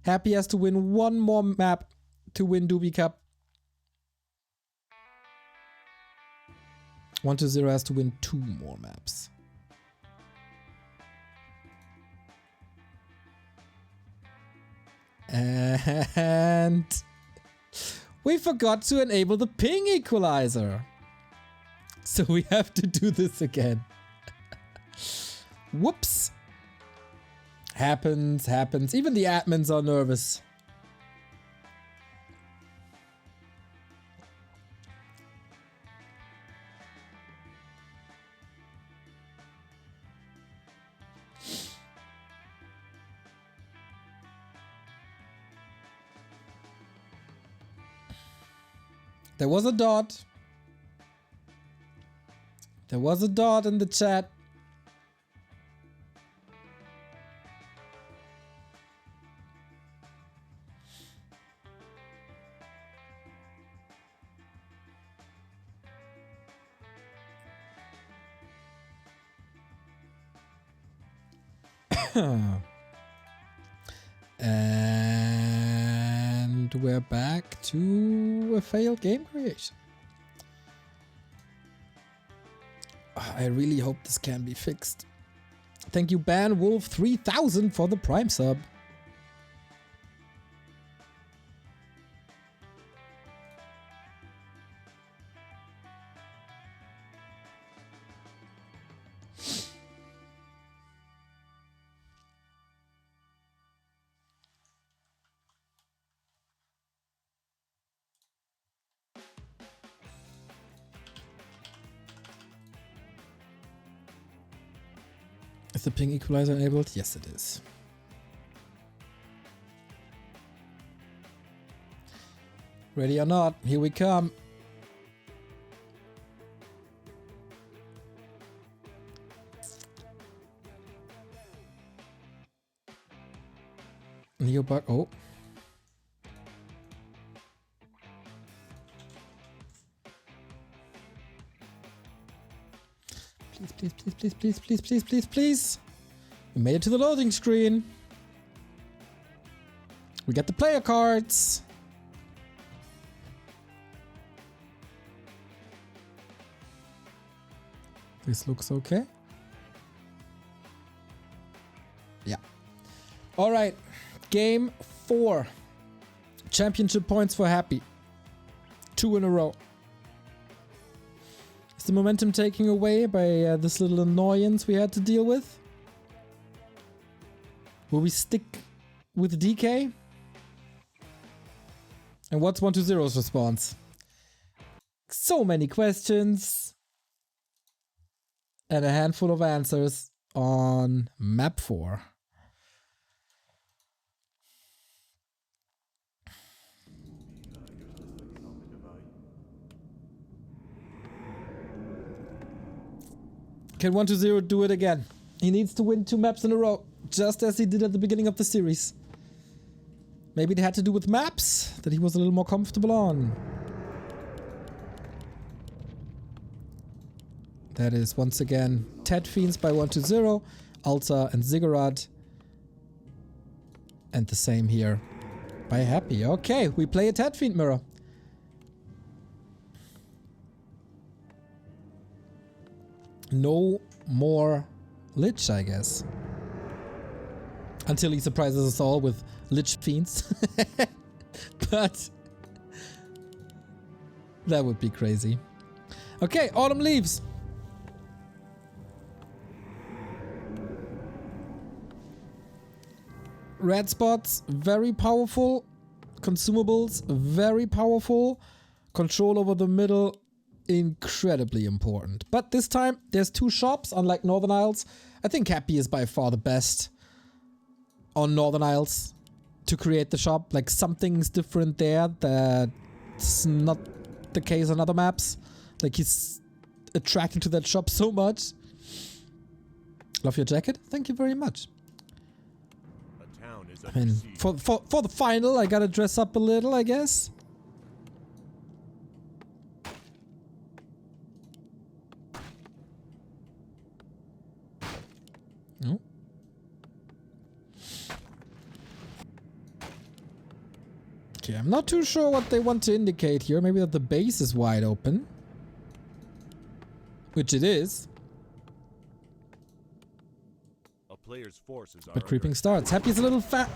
Happy has to win one more map to win Doubi Cup. 1-0 has to win 2 more maps. And we forgot to enable the ping equalizer. So we have to do this again. Whoops. Happens. Even the admins are nervous. There was a dot. There was a dot in the chat. And we're back to a failed game creation. I really hope this can be fixed. Thank you, BanWolf3000 for the Prime sub. Is the ping equalizer enabled? Yes, it is. Ready or not, here we come. Neobug. Oh. Please. We made it to the loading screen. We got the player cards. This looks okay. Yeah. All right. Game 4. Championship points for Happy. 2 in a row. Is the momentum taken away by this little annoyance we had to deal with? Will we stick with DK? And what's 1-0's response? So many questions. And a handful of answers on map 4. Can 1-0 do it again? He needs to win 2 maps in a row, just as he did at the beginning of the series. Maybe it had to do with maps that he was a little more comfortable on. That is once again Ted Fiends by 1-0, Alta and Ziggurat. And the same here by Happy. Okay, we play a Ted Fiend mirror. No more Lich, I guess. Until he surprises us all with Lich Fiends. But that would be crazy. Okay, Autumn Leaves. Red spots, very powerful. Consumables, very powerful. Control over the middle, incredibly important. But this time, there's 2 shops, unlike Northern Isles. I think Happy is by far the best on Northern Isles to create the shop. Like, something's different there that's not the case on other maps. Like, he's attracted to that shop so much. Love your jacket. Thank you very much. I mean, for the final, I gotta dress up a little, I guess. No. Okay, I'm not too sure what they want to indicate here. Maybe that the base is wide open. Which it is. A player's forces are But creeping starts. Happy's a little faster.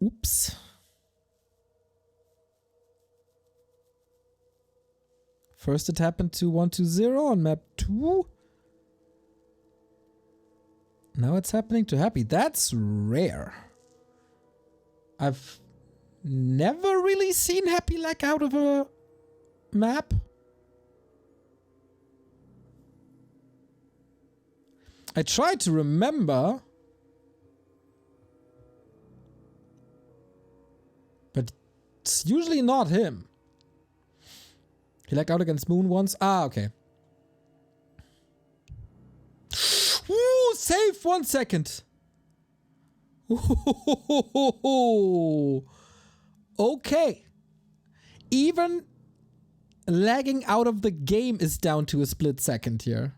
Oops. First it happened to 120 on map 2. Now it's happening to Happy. That's rare. I've never really seen Happy lag out of a map. I tried to remember, but it's usually not him. He lagged out against Moon once. Ah, okay. Ooh, save 1 second. Ooh, okay. Even lagging out of the game is down to a split second here.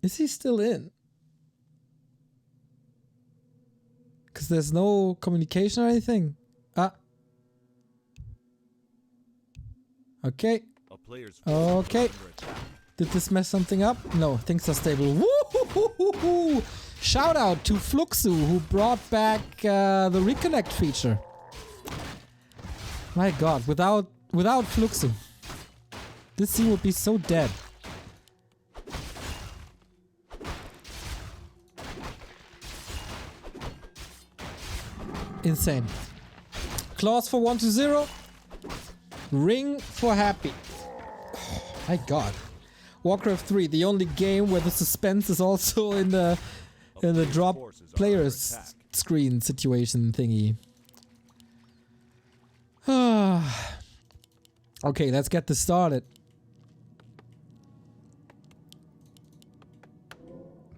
Is he still in? Because there's no communication or anything. Ah. Okay. Okay. Did this mess something up? No, things are stable. Woo-hoo-hoo-hoo-hoo. Shout out to Fluxu, who brought back the reconnect feature. My god, without Fluxu, this scene would be so dead. Insane. Claws for 120. Ring for Happy. Oh, my god. Warcraft 3, the only game where the suspense is also in the drop players screen situation thingy. Okay, let's get this started.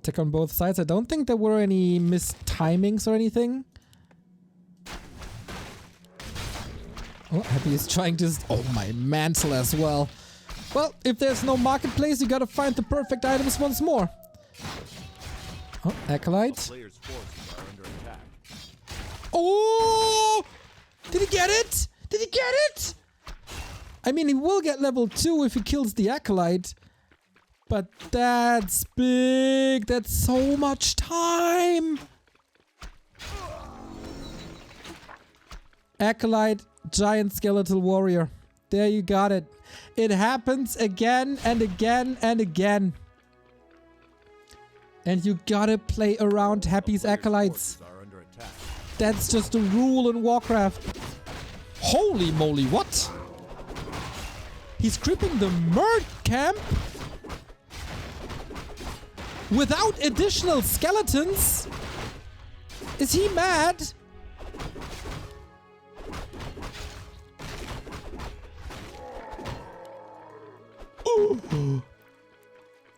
Tick on both sides. I don't think there were any missed timings or anything. Oh, Happy is trying to... Oh, my mantle as well. Well, if there's no marketplace, you gotta find the perfect items once more. Oh, Acolyte. Oh! Did he get it? Did he get it? I mean, he will get level 2 if he kills the Acolyte. But that's big. That's so much time. Acolyte. Giant skeletal warrior. There you got it. It happens again and again and again. And you gotta play around Happy's acolytes. That's just a rule in Warcraft. Holy moly, what? He's creeping the Merc camp without additional skeletons? Is he mad?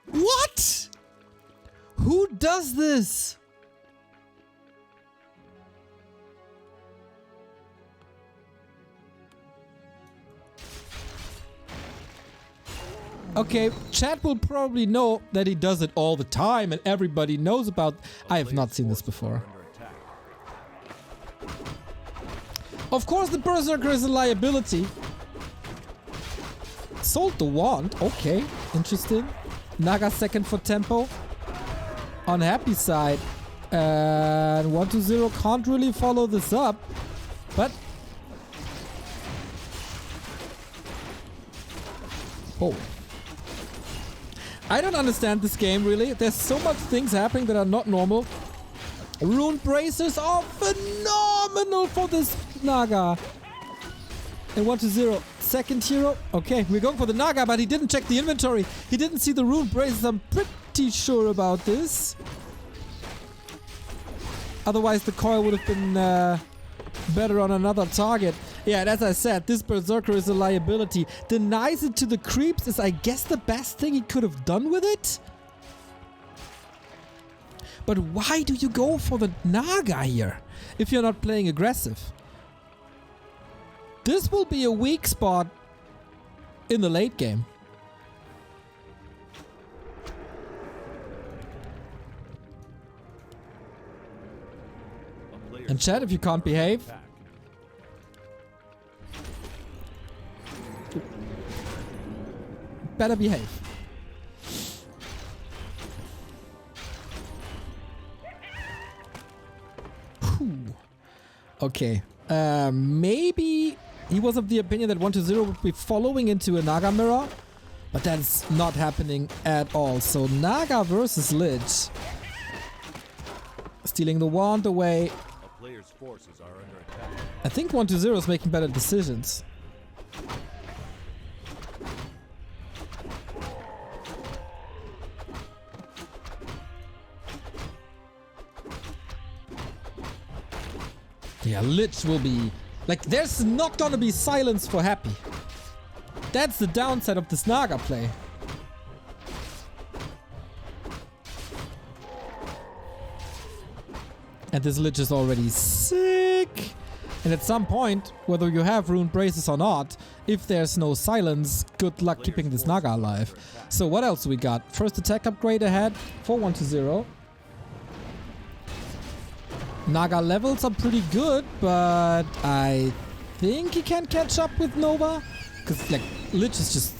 What? Who does this? Okay, chat will probably know that he does it all the time and everybody knows about... I have not seen this before. Of course the Berserker is a liability. Sold the wand. Okay, interesting. Naga second for tempo. On Happy side. And 120 can't really follow this up. But... Oh. I don't understand this game, really. There's so much things happening that are not normal. Rune bracers are phenomenal for this Naga. And 1-0. Second hero. Okay, we're going for the Naga, but he didn't check the inventory. He didn't see the rune bracers. I'm pretty sure about this. Otherwise, the coil would have been better on another target. Yeah, and as I said, this Berserker is a liability. Denies it to the creeps is, I guess, the best thing he could have done with it. But why do you go for the Naga here if you're not playing aggressive? This will be a weak spot in the late game. And chat, if you can't behave, better behave. Whew. Okay. Maybe he was of the opinion that 1-0 would be following into a Naga mirror, but that's not happening at all. So Naga versus Lich. Stealing the wand away. A player's forces are under attack. I think 1-0 is making better decisions. Yeah, Lich will be... Like, there's not gonna be silence for Happy. That's the downside of this Naga play. And this Lich is already sick. And at some point, whether you have rune braces or not, if there's no silence, good luck keeping this Naga alive. So what else we got? First attack upgrade ahead for 1-0. Naga levels are pretty good, but I think he can catch up with Nova. Because, like, Lich is just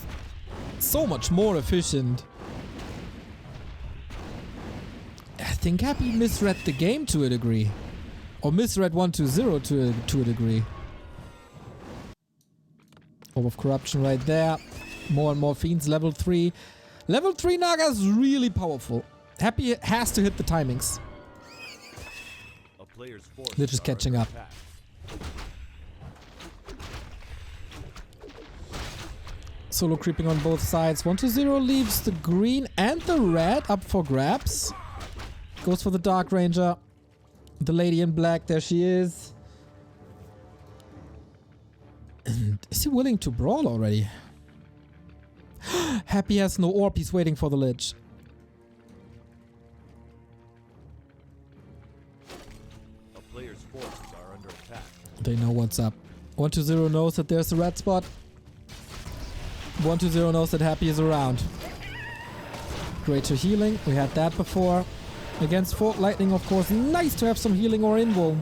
so much more efficient. I think Happy misread the game to a degree. Or misread 1-0 to a degree. Orb of Corruption right there. More and more Fiends, level 3. Level 3 Naga is really powerful. Happy has to hit the timings. They're just catching up. Solo creeping on both sides. 1-0 leaves the green and the red up for grabs. Goes for the Dark Ranger. The lady in black, there she is. And is he willing to brawl already? Happy has no orb, he's waiting for the Lich. Players' forces are under attack. They know what's up. 1-0 knows that there's a red spot. 1-0 knows that Happy is around. Greater healing. We had that before. Against Fork Lightning, of course. Nice to have some healing or invuln.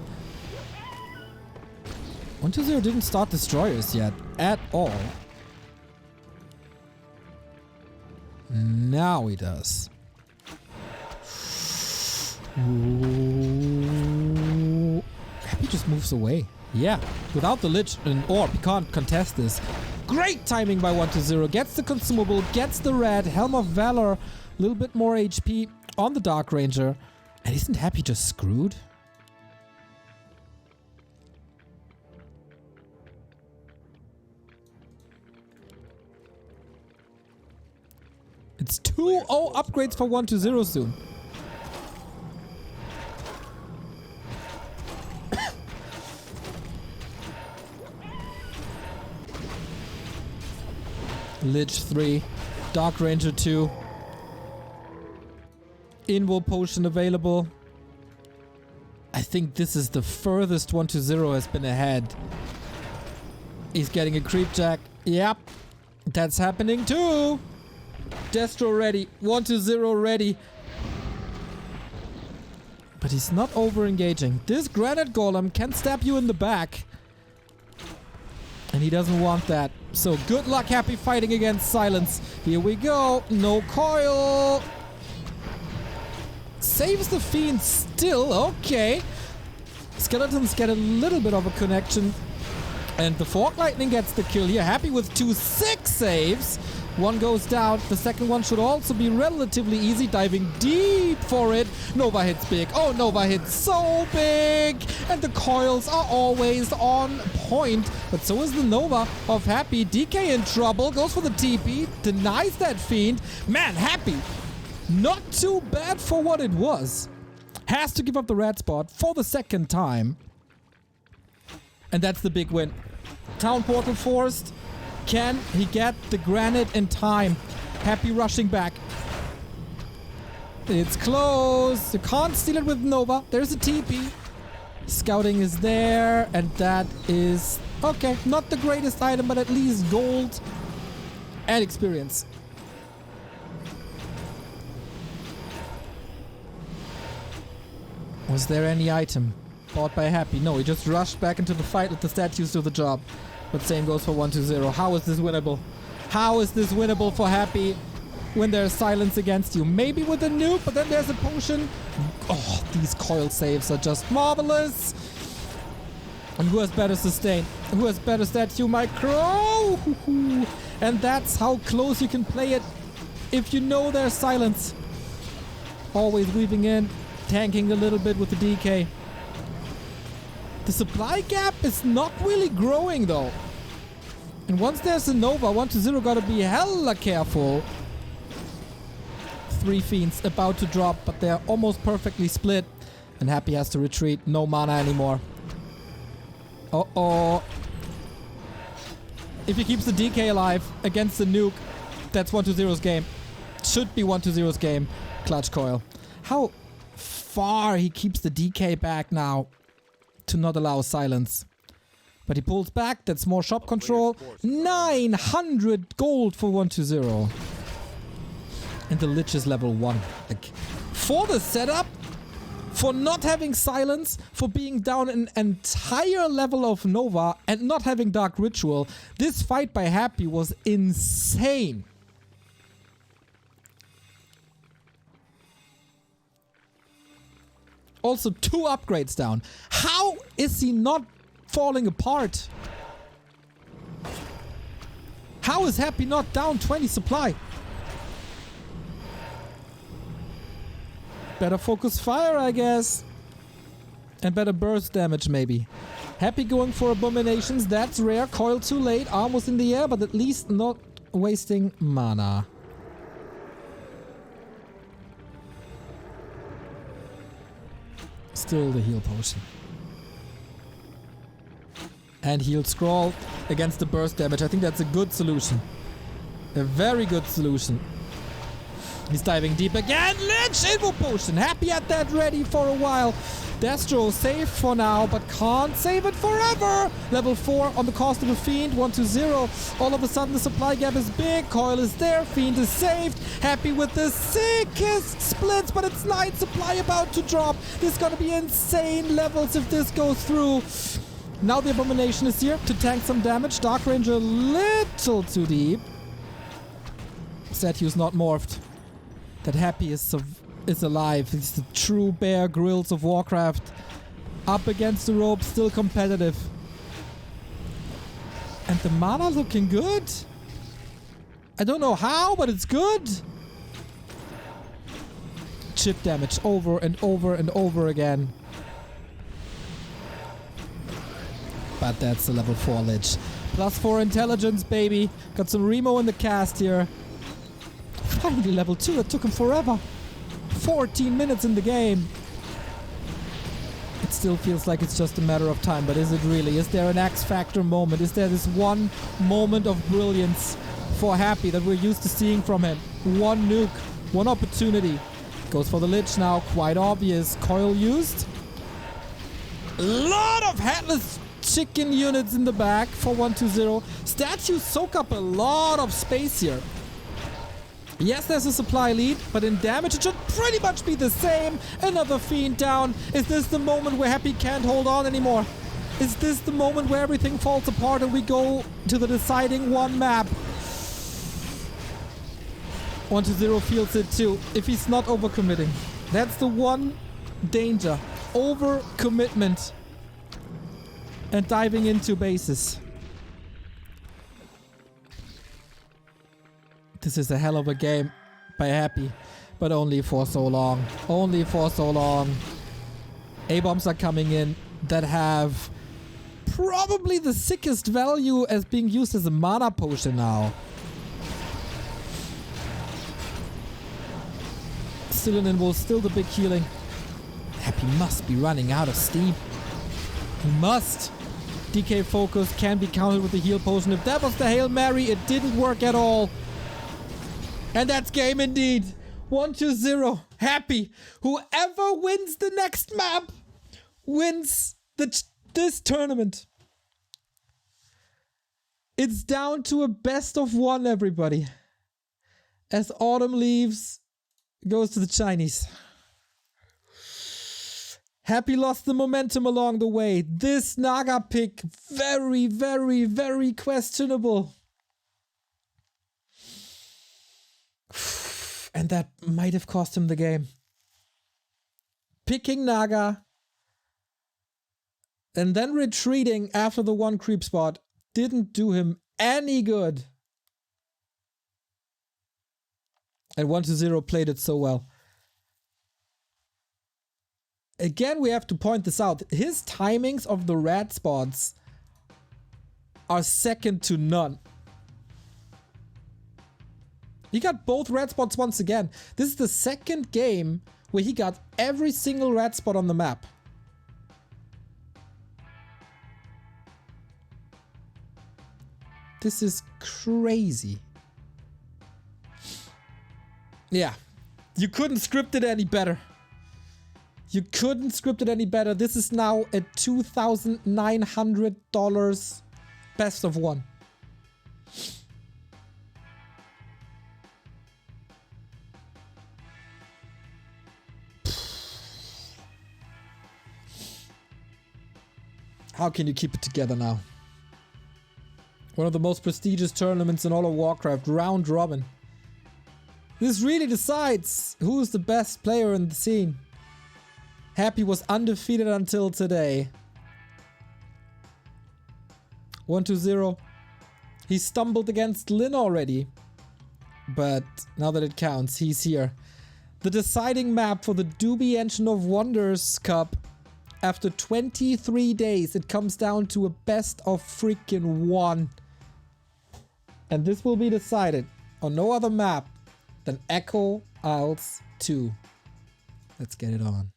1-0 didn't start destroyers yet. At all. Now he does. Ooh. Happy just moves away. Yeah, without the Lich and Orb, he can't contest this. Great timing by 1-0. Gets the consumable, gets the red. Helm of Valor, a little bit more HP on the Dark Ranger. And isn't Happy just screwed? It's 2-0 upgrades for 1-0 soon. Lich 3, Dark Ranger 2. Invul potion available. I think this is the furthest 1-0 has been ahead. He's getting a creep jack. Yep, that's happening too. Destro ready, 1-0 ready. But he's not over engaging. This granite golem can stab you in the back. And he doesn't want that. So good luck, Happy, fighting against silence. Here we go. No coil. Saves the fiend still. Okay. Skeletons get a little bit of a connection. And the Fork Lightning gets the kill here. Happy with 2 6 saves. One goes down. The second one should also be relatively easy. Diving deep for it. Nova hits big. Oh, Nova hits so big. And the coils are always on point. But so is the Nova of Happy. DK in trouble. Goes for the TP. Denies that Fiend. Man, Happy. Not too bad for what it was. Has to give up the red spot for the second time. And that's the big win. Town portal forced. Can he get the granite in time? Happy rushing back. It's close. You can't steal it with Nova. There's a TP. Scouting is there. And that is... okay, not the greatest item, but at least gold and experience. Was there any item bought by Happy? No, he just rushed back into the fight. Let the statues do the job. But same goes for 1-2-0. How is this winnable? How is this winnable for Happy when there's silence against you? Maybe with a nuke, but then there's a potion. Oh, these coil saves are just marvelous. And who has better sustain? Who has better statue? My crow! And that's how close you can play it if you know there's silence. Always weaving in, tanking a little bit with the DK. The supply gap is not really growing though. And once there's a Nova, 1-0 gotta be hella careful. 3 Fiends about to drop, but they're almost perfectly split. And Happy has to retreat. No mana anymore. Uh-oh. If he keeps the DK alive against the nuke, that's 1-0's game. Should be 1-0's game. Clutch coil. How far he keeps the DK back now. To not allow silence. But he pulls back. That's more shop control. 900 gold for 1-0. And the Lich is level 1. Like, for the setup, for not having silence, for being down an entire level of Nova and not having Dark Ritual, this fight by Happy was insane. Also 2 upgrades down. How is he not falling apart? How is Happy not down 20 supply? Better focus fire, I guess. And better burst damage, maybe. Happy going for abominations. That's rare. Coil too late. Arm was in the air, but at least not wasting mana. Still the heal potion. And heal scroll against the burst damage. I think that's a good solution. A very good solution. He's diving deep again. Lich! Invo potion. Happy at that ready for a while. Destro safe for now, but can't save it forever. Level 4 on the cost of a Fiend. 1-0. All of a sudden the supply gap is big. Coil is there. Fiend is saved. Happy with the sickest splits, but it's 9 supply about to drop. This is gonna be insane levels if this goes through. Now the abomination is here to tank some damage. Dark Ranger a little too deep. Statue's not morphed. That Happy is alive. He's the true Bear Grylls of Warcraft. Up against the rope, still competitive. And the mana looking good. I don't know how, but it's good. Chip damage over and over and over again. But that's the level 4 Lich. +4 intelligence, baby. Got some Remo in the cast here. Finally level 2. It took him forever. 14 minutes in the game. It still feels like it's just a matter of time, but is it really? Is there an X Factor moment? Is there this one moment of brilliance for Happy that we're used to seeing from him? One nuke, one opportunity. Goes for the Lich now, quite obvious. Coil used. A lot of headless chicken units in the back for 1-0. Statues soak up a lot of space here. Yes, there's a supply lead, but in damage it should pretty much be the same. Another Fiend down. Is this the moment where Happy can't hold on anymore? Is this the moment where everything falls apart and we go to the deciding one map? 1-0 feels it too, if he's not overcommitting. That's the one danger. Overcommitment. And diving into bases. This is a hell of a game by Happy, but only for so long. Only for so long. A-bombs are coming in that have probably the sickest value as being used as a mana potion now. Still an invul, still the big healing. Happy must be running out of steam. He must. DK focus can be countered with the heal potion. If that was the Hail Mary, it didn't work at all. And that's game indeed. 1-0. Happy. Whoever wins the next map wins this tournament. It's down to a best of one, everybody. As Autumn leaves, goes to the Chinese. Happy lost the momentum along the way. This Naga pick, very, very, very questionable. And that might have cost him the game. Picking Naga and then retreating after the one creep spot didn't do him any good. And 1-0 played it so well. Again, we have to point this out. His timings of the rat spots are second to none. He got both red spots once again. This is the second game where he got every single red spot on the map. This is crazy. Yeah, you couldn't script it any better. You couldn't script it any better. This is now a $2,900 best of one. How can you keep it together now? One of the most prestigious tournaments in all of Warcraft, round robin. This really decides who's the best player in the scene. Happy was undefeated until today. 1-0. He stumbled against Lin already. But now that it counts, he's here. The deciding map for the Doubi Engine of Wonders Cup. After 23 days, it comes down to a best of freaking one. And this will be decided on no other map than Echo Isles 2. Let's get it on.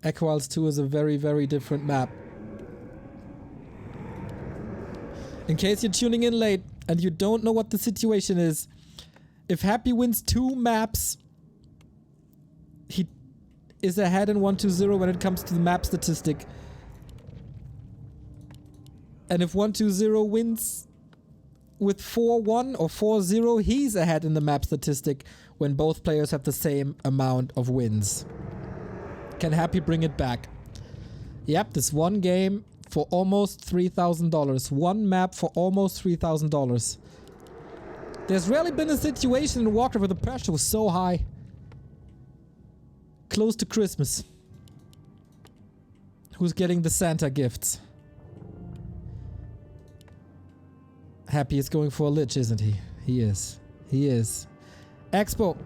Echo Isles 2 is a very, very different map. In case you're tuning in late and you don't know what the situation is, if Happy wins 2 maps, he is ahead in 1-0 when it comes to the map statistic. And if 1-0 wins with 4-1 or 4-0, he's ahead in the map statistic when both players have the same amount of wins. Can Happy bring it back? Yep, this one game for almost $3,000. One map for almost $3,000. There's rarely been a situation in Warcraft where the pressure was so high. Close to Christmas. Who's getting the Santa gifts? Happy is going for a Lich, isn't he? He is. He is. Expo.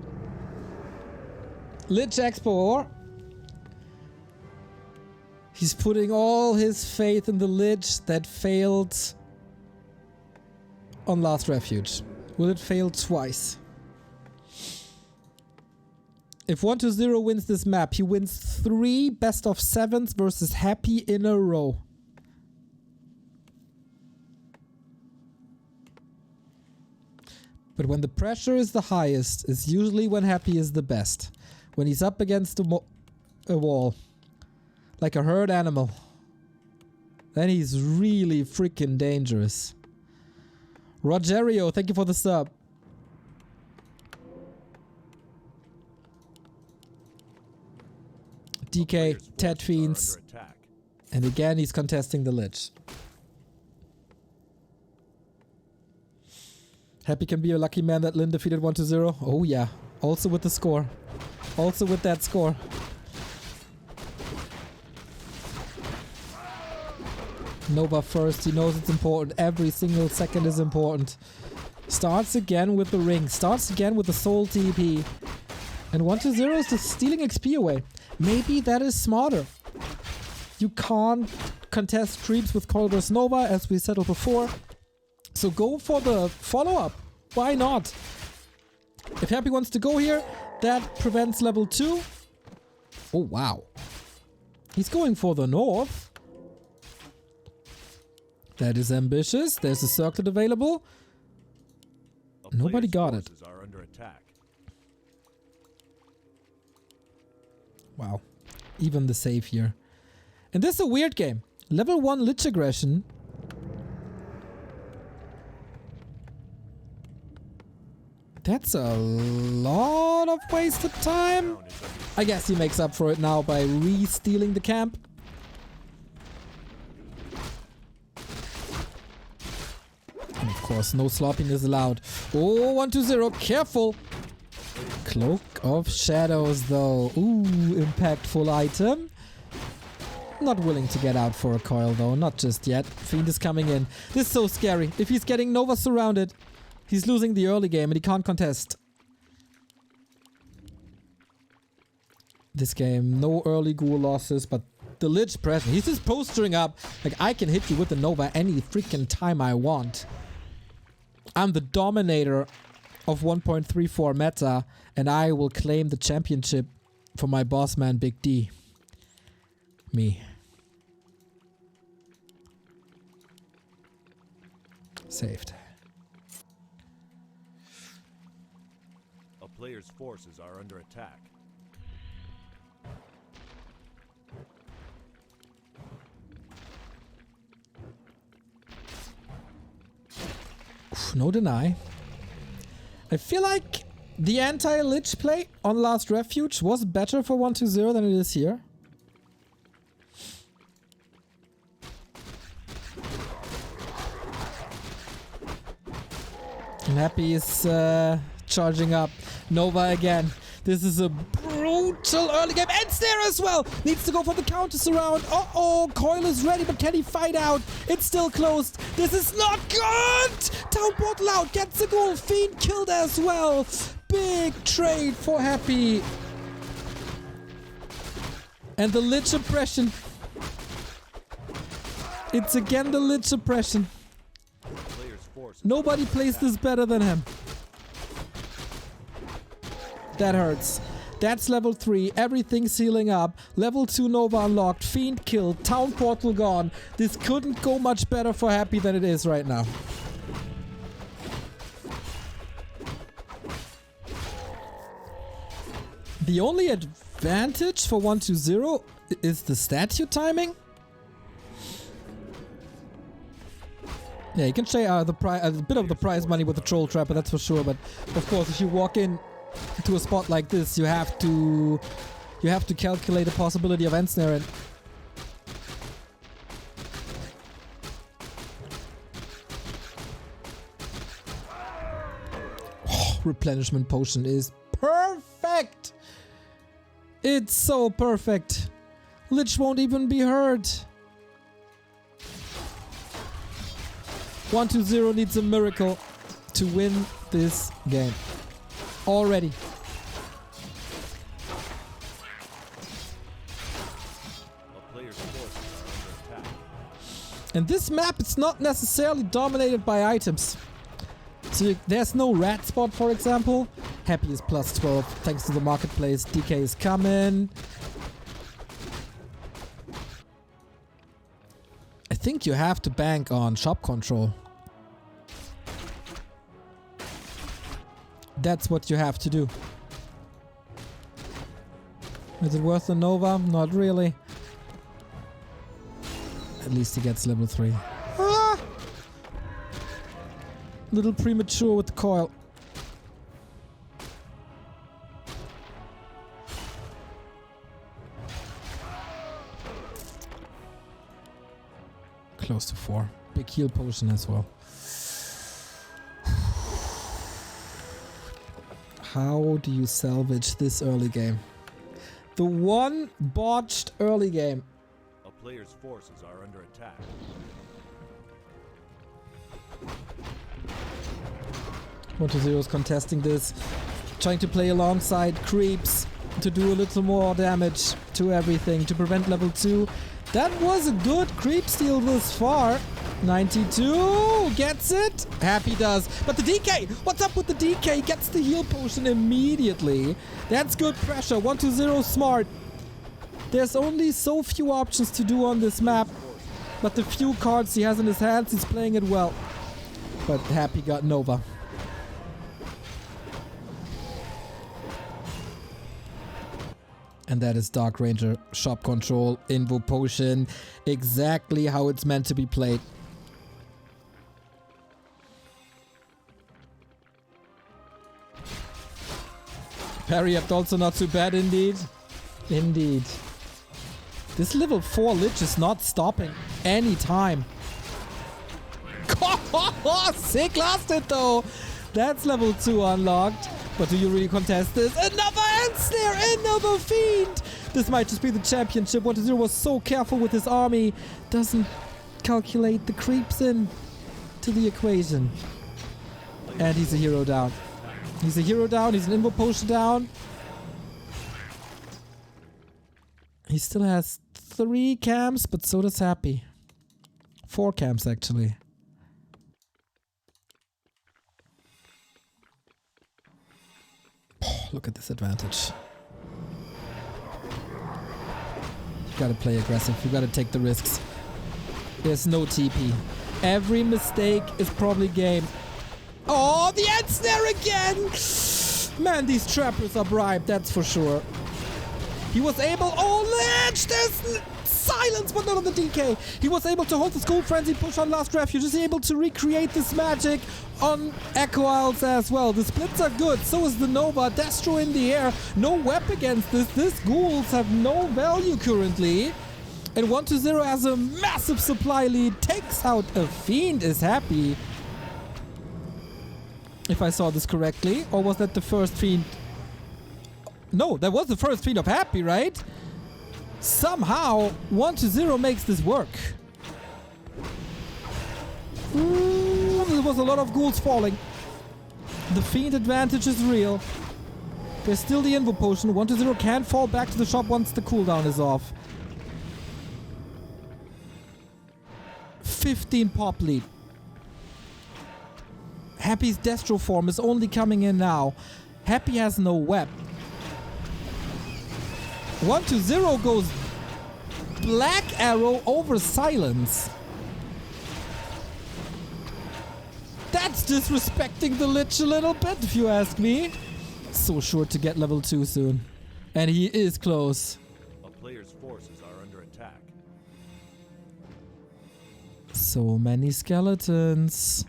Lich Expo, or? He's putting all his faith in the Lich that failed on Last Refuge. Will it fail twice? If 1-0 wins this map, he wins 3 best of 7s versus Happy in a row. But when the pressure is the highest, it's usually when Happy is the best. When he's up against a wall. Like a herd animal. Then he's really freaking dangerous. Rogerio, thank you for the sub. DK, Ted Fiends. And again, he's contesting the Lich. Happy can be a lucky man that Lin defeated 1-0. Oh yeah. Also with the score. Also with that score. Nova first, he knows it's important. Every single second is important. Starts again with the ring. Starts again with the soul TP. And 1-0 is just stealing XP away. Maybe that is smarter. You can't contest creeps with Coil vs Nova, as we settled before. So go for the follow-up. Why not? If Happy wants to go here, that prevents level 2. Oh, wow. He's going for the north. That is ambitious. There's a circlet available. Nobody got it. Are under attack. Wow. Even the save here. And this is a weird game. Level 1 Lich Aggression. That's a lot of wasted time. I guess he makes up for it now by re-stealing the camp. And of course, no sloppiness allowed. Oh, 1-0. Careful. Cloak of Shadows, though. Ooh, impactful item. Not willing to get out for a coil, though. Not just yet. Fiend is coming in. This is so scary. If he's getting Nova surrounded, he's losing the early game and he can't contest. This game, no early ghoul losses, but the Lich present. He's just postering up. Like, I can hit you with the Nova any freaking time I want. I'm the dominator of 1.34 meta, and I will claim the championship for my boss man, Big D. Me. Saved. A player's forces are under attack. Oof, no deny. I feel like the anti-Lich play on Last Refuge was better for 1-0 than it is here. And Happy is charging up. Nova again. This is a brutal early game. And Snare as well. Needs to go for the counter surround. Uh-oh. Coil is ready, but can he fight out? It's still closed. This is not good. Town portal out. Gets the goal. Fiend killed as well. Big trade for Happy. And the Lich oppression. It's again the Lich oppression. Nobody plays this better than him. That hurts. That's level 3. Everything sealing up. Level 2 Nova unlocked. Fiend killed. Town portal gone. This couldn't go much better for Happy than it is right now. The only advantage for 1-0 is the statue timing. Yeah, you can share a bit of the prize money with the troll trapper, that's for sure. But of course, if you walk in to a spot like this, you have to calculate the possibility of end snare. And replenishment potion is perfect. It's so perfect. Lich won't even be hurt. 1-0 needs a miracle to win this game. Already. And this map is not necessarily dominated by items. So there's no rat spot, for example. Happy is plus 12 thanks to the marketplace. DK is coming. I think you have to bank on shop control. That's what you have to do. Is it worth the Nova? Not really. At least he gets level 3. Ah! Little premature with the coil. Close to 4. Big heal potion as well. How do you salvage this early game? The one botched early game. A player's forces are under attack. 1-0 is contesting this. Trying to play alongside creeps to do a little more damage to everything to prevent level 2. That was a good creep steal thus far. 92 gets it. Happy does. But the DK! What's up with the DK? Gets the heal potion immediately. That's good pressure. 1-0 smart. There's only so few options to do on this map. But the few cards he has in his hands, he's playing it well. But Happy got Nova. And that is Dark Ranger, shop control, invo potion, exactly how it's meant to be played. Parry up also not too bad indeed. Indeed. This level 4 Lich is not stopping any time. Sick last hit though. That's level 2 unlocked. But do you really contest this? Another end snare! Another fiend! This might just be the championship. 1-0 was so careful with his army. Doesn't calculate the creeps in to the equation. And he's a hero down. He's a hero down. He's an invo potion down. He still has 3 camps, but so does Happy. 4 camps actually. Look at this advantage. You gotta play aggressive. You gotta take the risks. There's no TP. Every mistake is probably game. Oh, the end snare again! Man, these trappers are bribed, that's for sure. He was able... Oh, Lich! There's silence, but not on the DK. He was able to hold the Skull Frenzy push on Last Refuge. He's able to recreate this magic on Echo Isles as well. The splits are good. So is the Nova. Destro in the air. No web against this. These ghouls have no value currently. And 1-0 has a massive supply lead. Takes out a Fiend. Is Happy. If I saw this correctly. Or was that the first Fiend? No, that was the first Fiend of Happy, right? Somehow, 1-0 makes this work. Ooh, there was a lot of ghouls falling. The Fiend advantage is real. There's still the invo potion. 1-0 can fall back to the shop once the cooldown is off. 15 pop lead. Happy's Destro form is only coming in now. Happy has no web. 1-0 goes Black Arrow over Silence. That's disrespecting the Lich a little bit, if you ask me. So sure to get level 2 soon. And he is close. A player's forces are under attack. So many skeletons.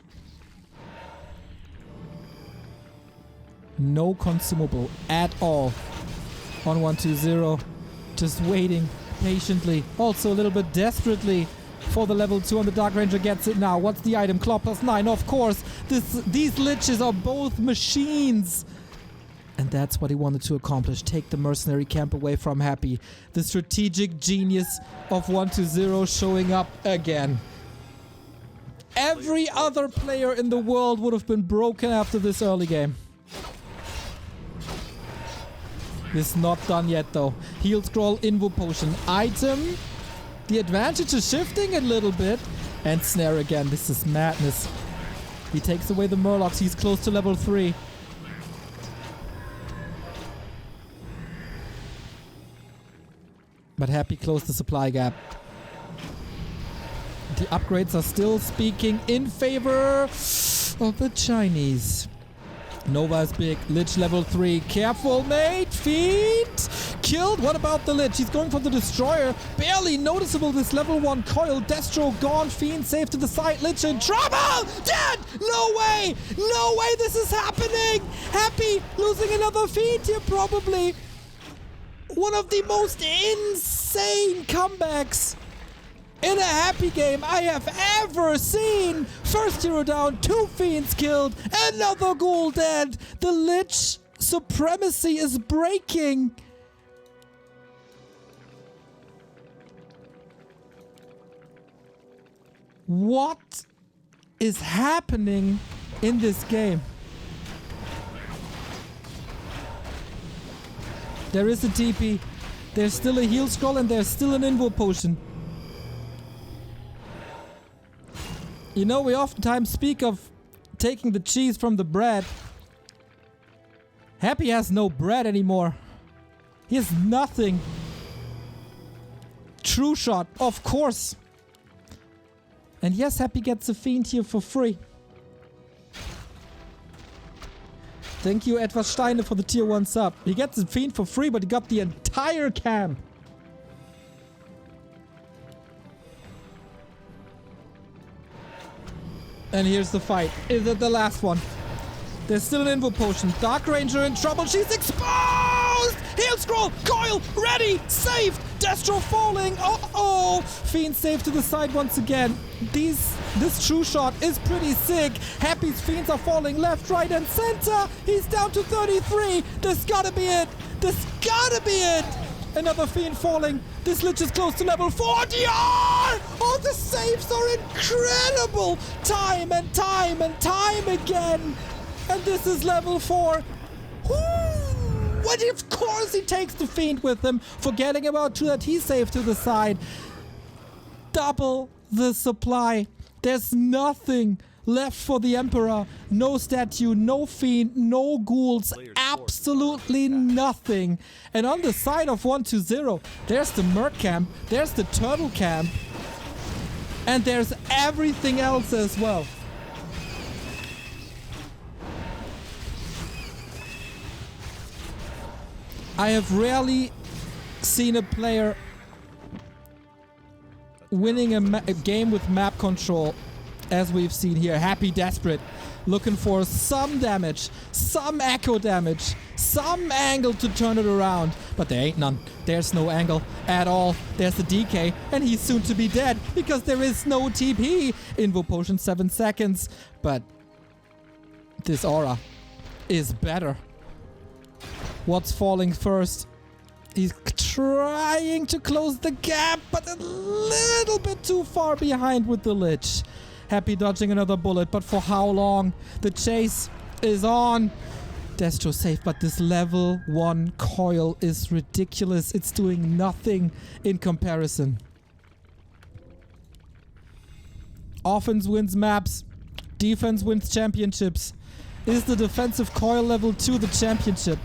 No consumable at all on 1-0. Just waiting patiently. Also a little bit desperately for the level 2 and the Dark Ranger gets it now. What's the item? Claw +9. Of course. These Liches are both machines. And that's what he wanted to accomplish. Take the mercenary camp away from Happy. The strategic genius of 1-0 showing up again. Every other player in the world would have been broken after this early game. This is not done yet though. Heal scroll, invo potion, item. The advantage is shifting a little bit. And snare again. This is madness. He takes away the Murlocs. He's close to level 3. But Happy closed the supply gap. The upgrades are still speaking in favor of the Chinese. Nova is big. Lich level 3. Careful, mate. Fiend. Killed. What about the Lich? He's going for the Destroyer. Barely noticeable this level 1 coil. Destro gone. Fiend safe to the side. Lich in trouble. Dead. No way. No way this is happening. Happy losing another Fiend here probably. One of the most insane comebacks in a Happy game I have ever seen. First hero down, 2 Fiends killed, another ghoul dead. The Lich supremacy is breaking. What is happening in this game? There is a TP. There's still a heal scroll and there's still an invo potion. You know, we oftentimes speak of taking the cheese from the bread. Happy has no bread anymore. He has nothing. True shot, of course. And yes, Happy gets a Fiend here for free. Thank you, Etwas Steine, for the tier 1 sub. He gets a Fiend for free, but he got the entire camp. And here's the fight. Is it the last one? There's still an invo potion. Dark Ranger in trouble. She's exposed! Heal scroll! Coil! Ready! Saved! Destro falling! Uh-oh! Fiend saved to the side once again. This true shot is pretty sick. Happy's Fiends are falling left, right, and center. He's down to 33. This gotta be it. This gotta be it. Another Fiend falling. This Lich is close to level 40. Oh, the saves are incredible. Time and time and time again. And this is level 4. What of course he takes the Fiend with him, forgetting about that he saved to the side. Double the supply. There's nothing left for the Emperor. No statue, no Fiend, no ghouls, absolutely nothing. And on the side of 120, there's the Merc camp, there's the Turtle camp, and there's everything else as well. I have rarely seen a player winning a game with map control as we've seen here. Happy desperate, looking for some damage, some echo damage, some angle to turn it around. But there ain't none. There's no angle at all. There's the DK, and he's soon to be dead because there is no TP. Invo potion 7 seconds, but this aura is better. What's falling first? He's trying to close the gap, but a little bit too far behind with the Lich. Happy dodging another bullet, but for how long? The chase is on. Destro safe, but this level 1 coil is ridiculous. It's doing nothing in comparison. Offense wins maps. Defense wins championships. Is the defensive coil level 2 the championship?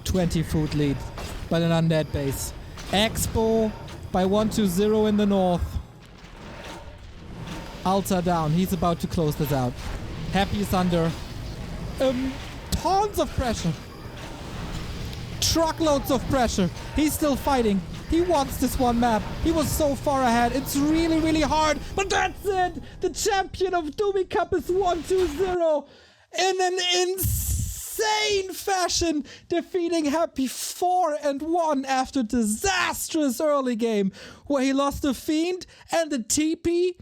20 food lead, but an undead base. Expo by 120 in the north. Alta down. He's about to close this out. Happy is under tons of pressure. Truckloads of pressure. He's still fighting. He wants this one map. He was so far ahead. It's really, really hard. But that's it. The champion of Doubi Cup is 120 in an insane fashion, defeating Happy 4-1 after disastrous early game where he lost the Fiend and the TP.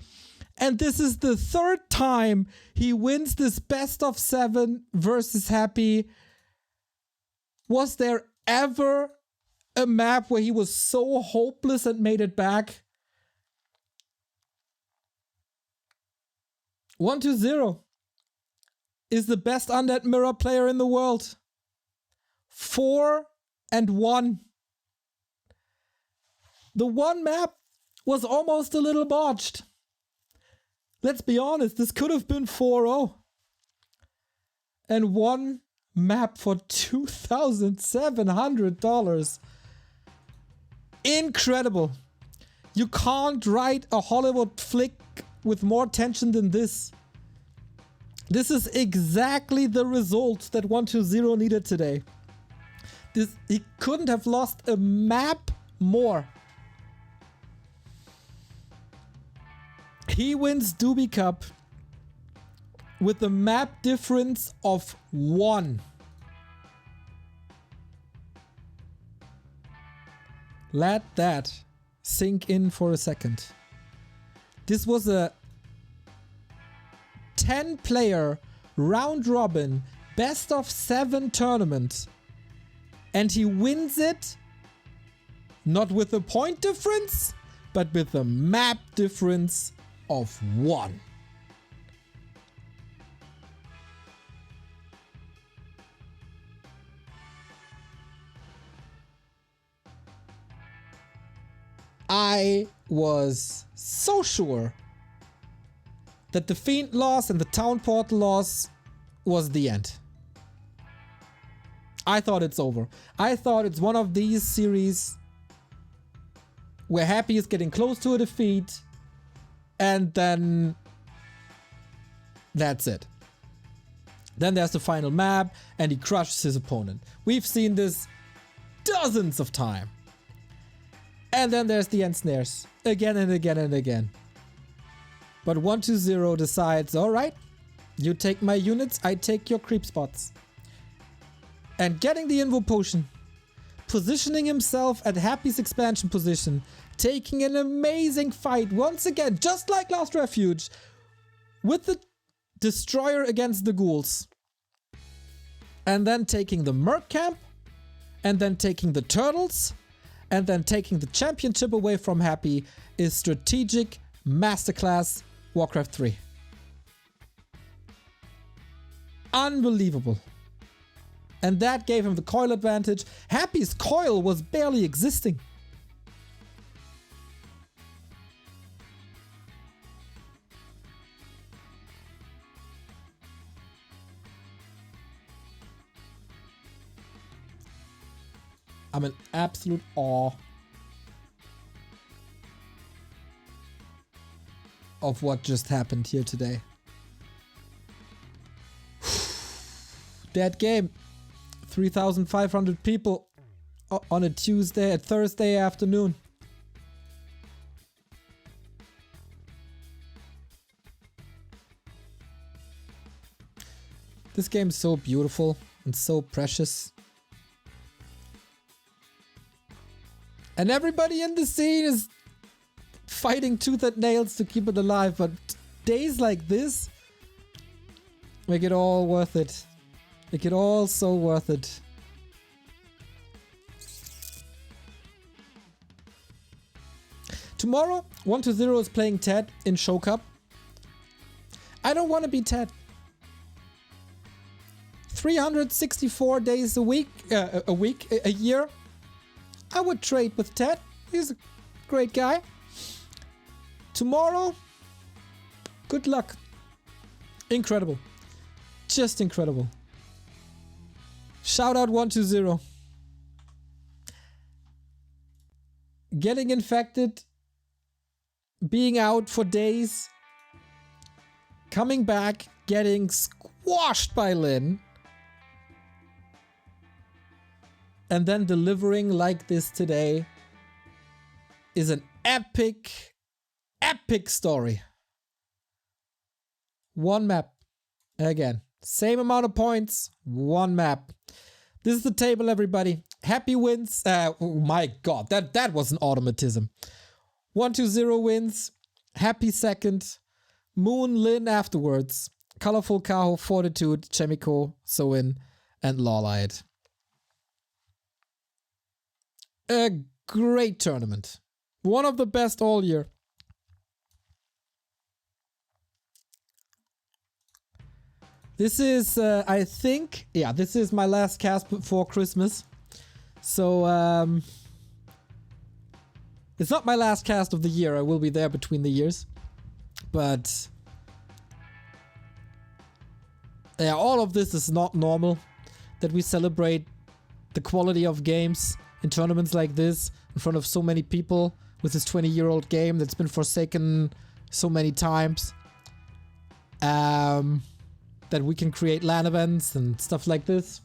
And this is the third time he wins this best of 7 versus Happy. Was there ever a map where he was so hopeless and made it back? 120 is the best Undead Mirror player in the world. 4-1. The one map was almost a little botched. Let's be honest, this could have been 4-0. And one map for $2,700. Incredible. You can't write a Hollywood flick with more tension than this. This is exactly the result that 120 needed today. He couldn't have lost a map more. He wins Doubi Cup with a map difference of 1. Let that sink in for a second. This was a 10-player round robin best of 7 tournament, and he wins it not with a point difference, but with a map difference of 1. I was so sure that the Fiend loss and the Town Portal loss was the end. I thought it's over. I thought it's one of these series where Happy is getting close to a defeat and then that's it. Then there's the final map and he crushes his opponent. We've seen this dozens of times. And then there's the end snares again and again and again. But 120 decides, alright, you take my units, I take your creep spots. And getting the Invo Potion, positioning himself at Happy's expansion position, taking an amazing fight once again, just like last Refuge, with the Destroyer against the Ghouls. And then taking the Merc Camp, and then taking the Turtles, and then taking the championship away from Happy is strategic masterclass Warcraft 3. Unbelievable. And that gave him the coil advantage. Happy's coil was barely existing. I'm in absolute awe of what just happened here today. That game. 3,500 people on a Thursday afternoon. This game is so beautiful and so precious. And everybody in the scene is fighting tooth and nails to keep it alive, but days like this make it all worth it. Make it all so worth it. Tomorrow, 120 is playing Ted in Show Cup. I don't want to be Ted. 364 days a year. I would trade with Ted. He's a great guy. Tomorrow, good luck. Incredible. Just incredible. Shout out 120. Getting infected, being out for days, coming back, getting squashed by Lynn, and then delivering like this today is an epic, epic story. One map. Again, same amount of points, one map. This is the table, everybody. Happy wins. Oh my god, that was an automatism. 120 wins. Happy second. Moon, Lin afterwards. Colorful Kaho, Fortitude, Chemico, Soin, and Lawlight. A great tournament. One of the best all year. This is, I think, yeah, this is my last cast before Christmas. So, it's not my last cast of the year. I will be there between the years. But, yeah, all of this is not normal. That we celebrate the quality of games in tournaments like this in front of so many people with this 20-year-old game that's been forsaken so many times. That we can create LAN events and stuff like this.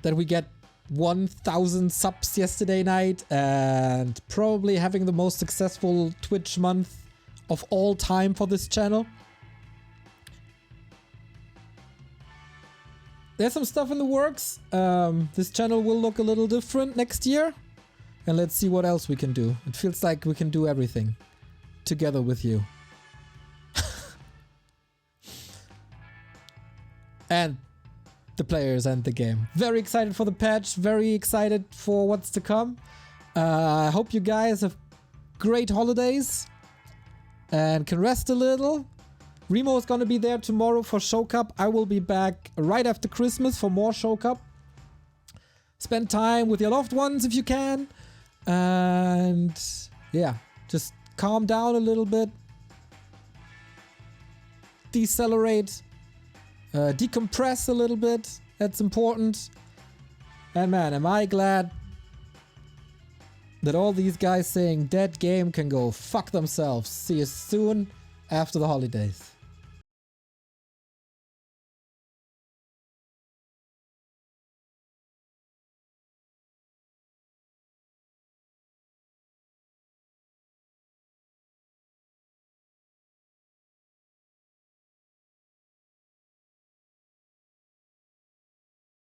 That we get 1,000 subs yesterday night and probably having the most successful Twitch month of all time for this channel. There's some stuff in the works. This channel will look a little different next year. And let's see what else we can do. It feels like we can do everything together with you. And the players and the game. Very excited for the patch. Very excited for what's to come. I hope you guys have great holidays. And can rest a little. Remo is going to be there tomorrow for Show Cup. I will be back right after Christmas for more Show Cup. Spend time with your loved ones if you can. And yeah, just calm down a little bit. Decelerate. Decompress a little bit. That's important. And man, am I glad that all these guys saying dead game can go fuck themselves. See you soon after the holidays.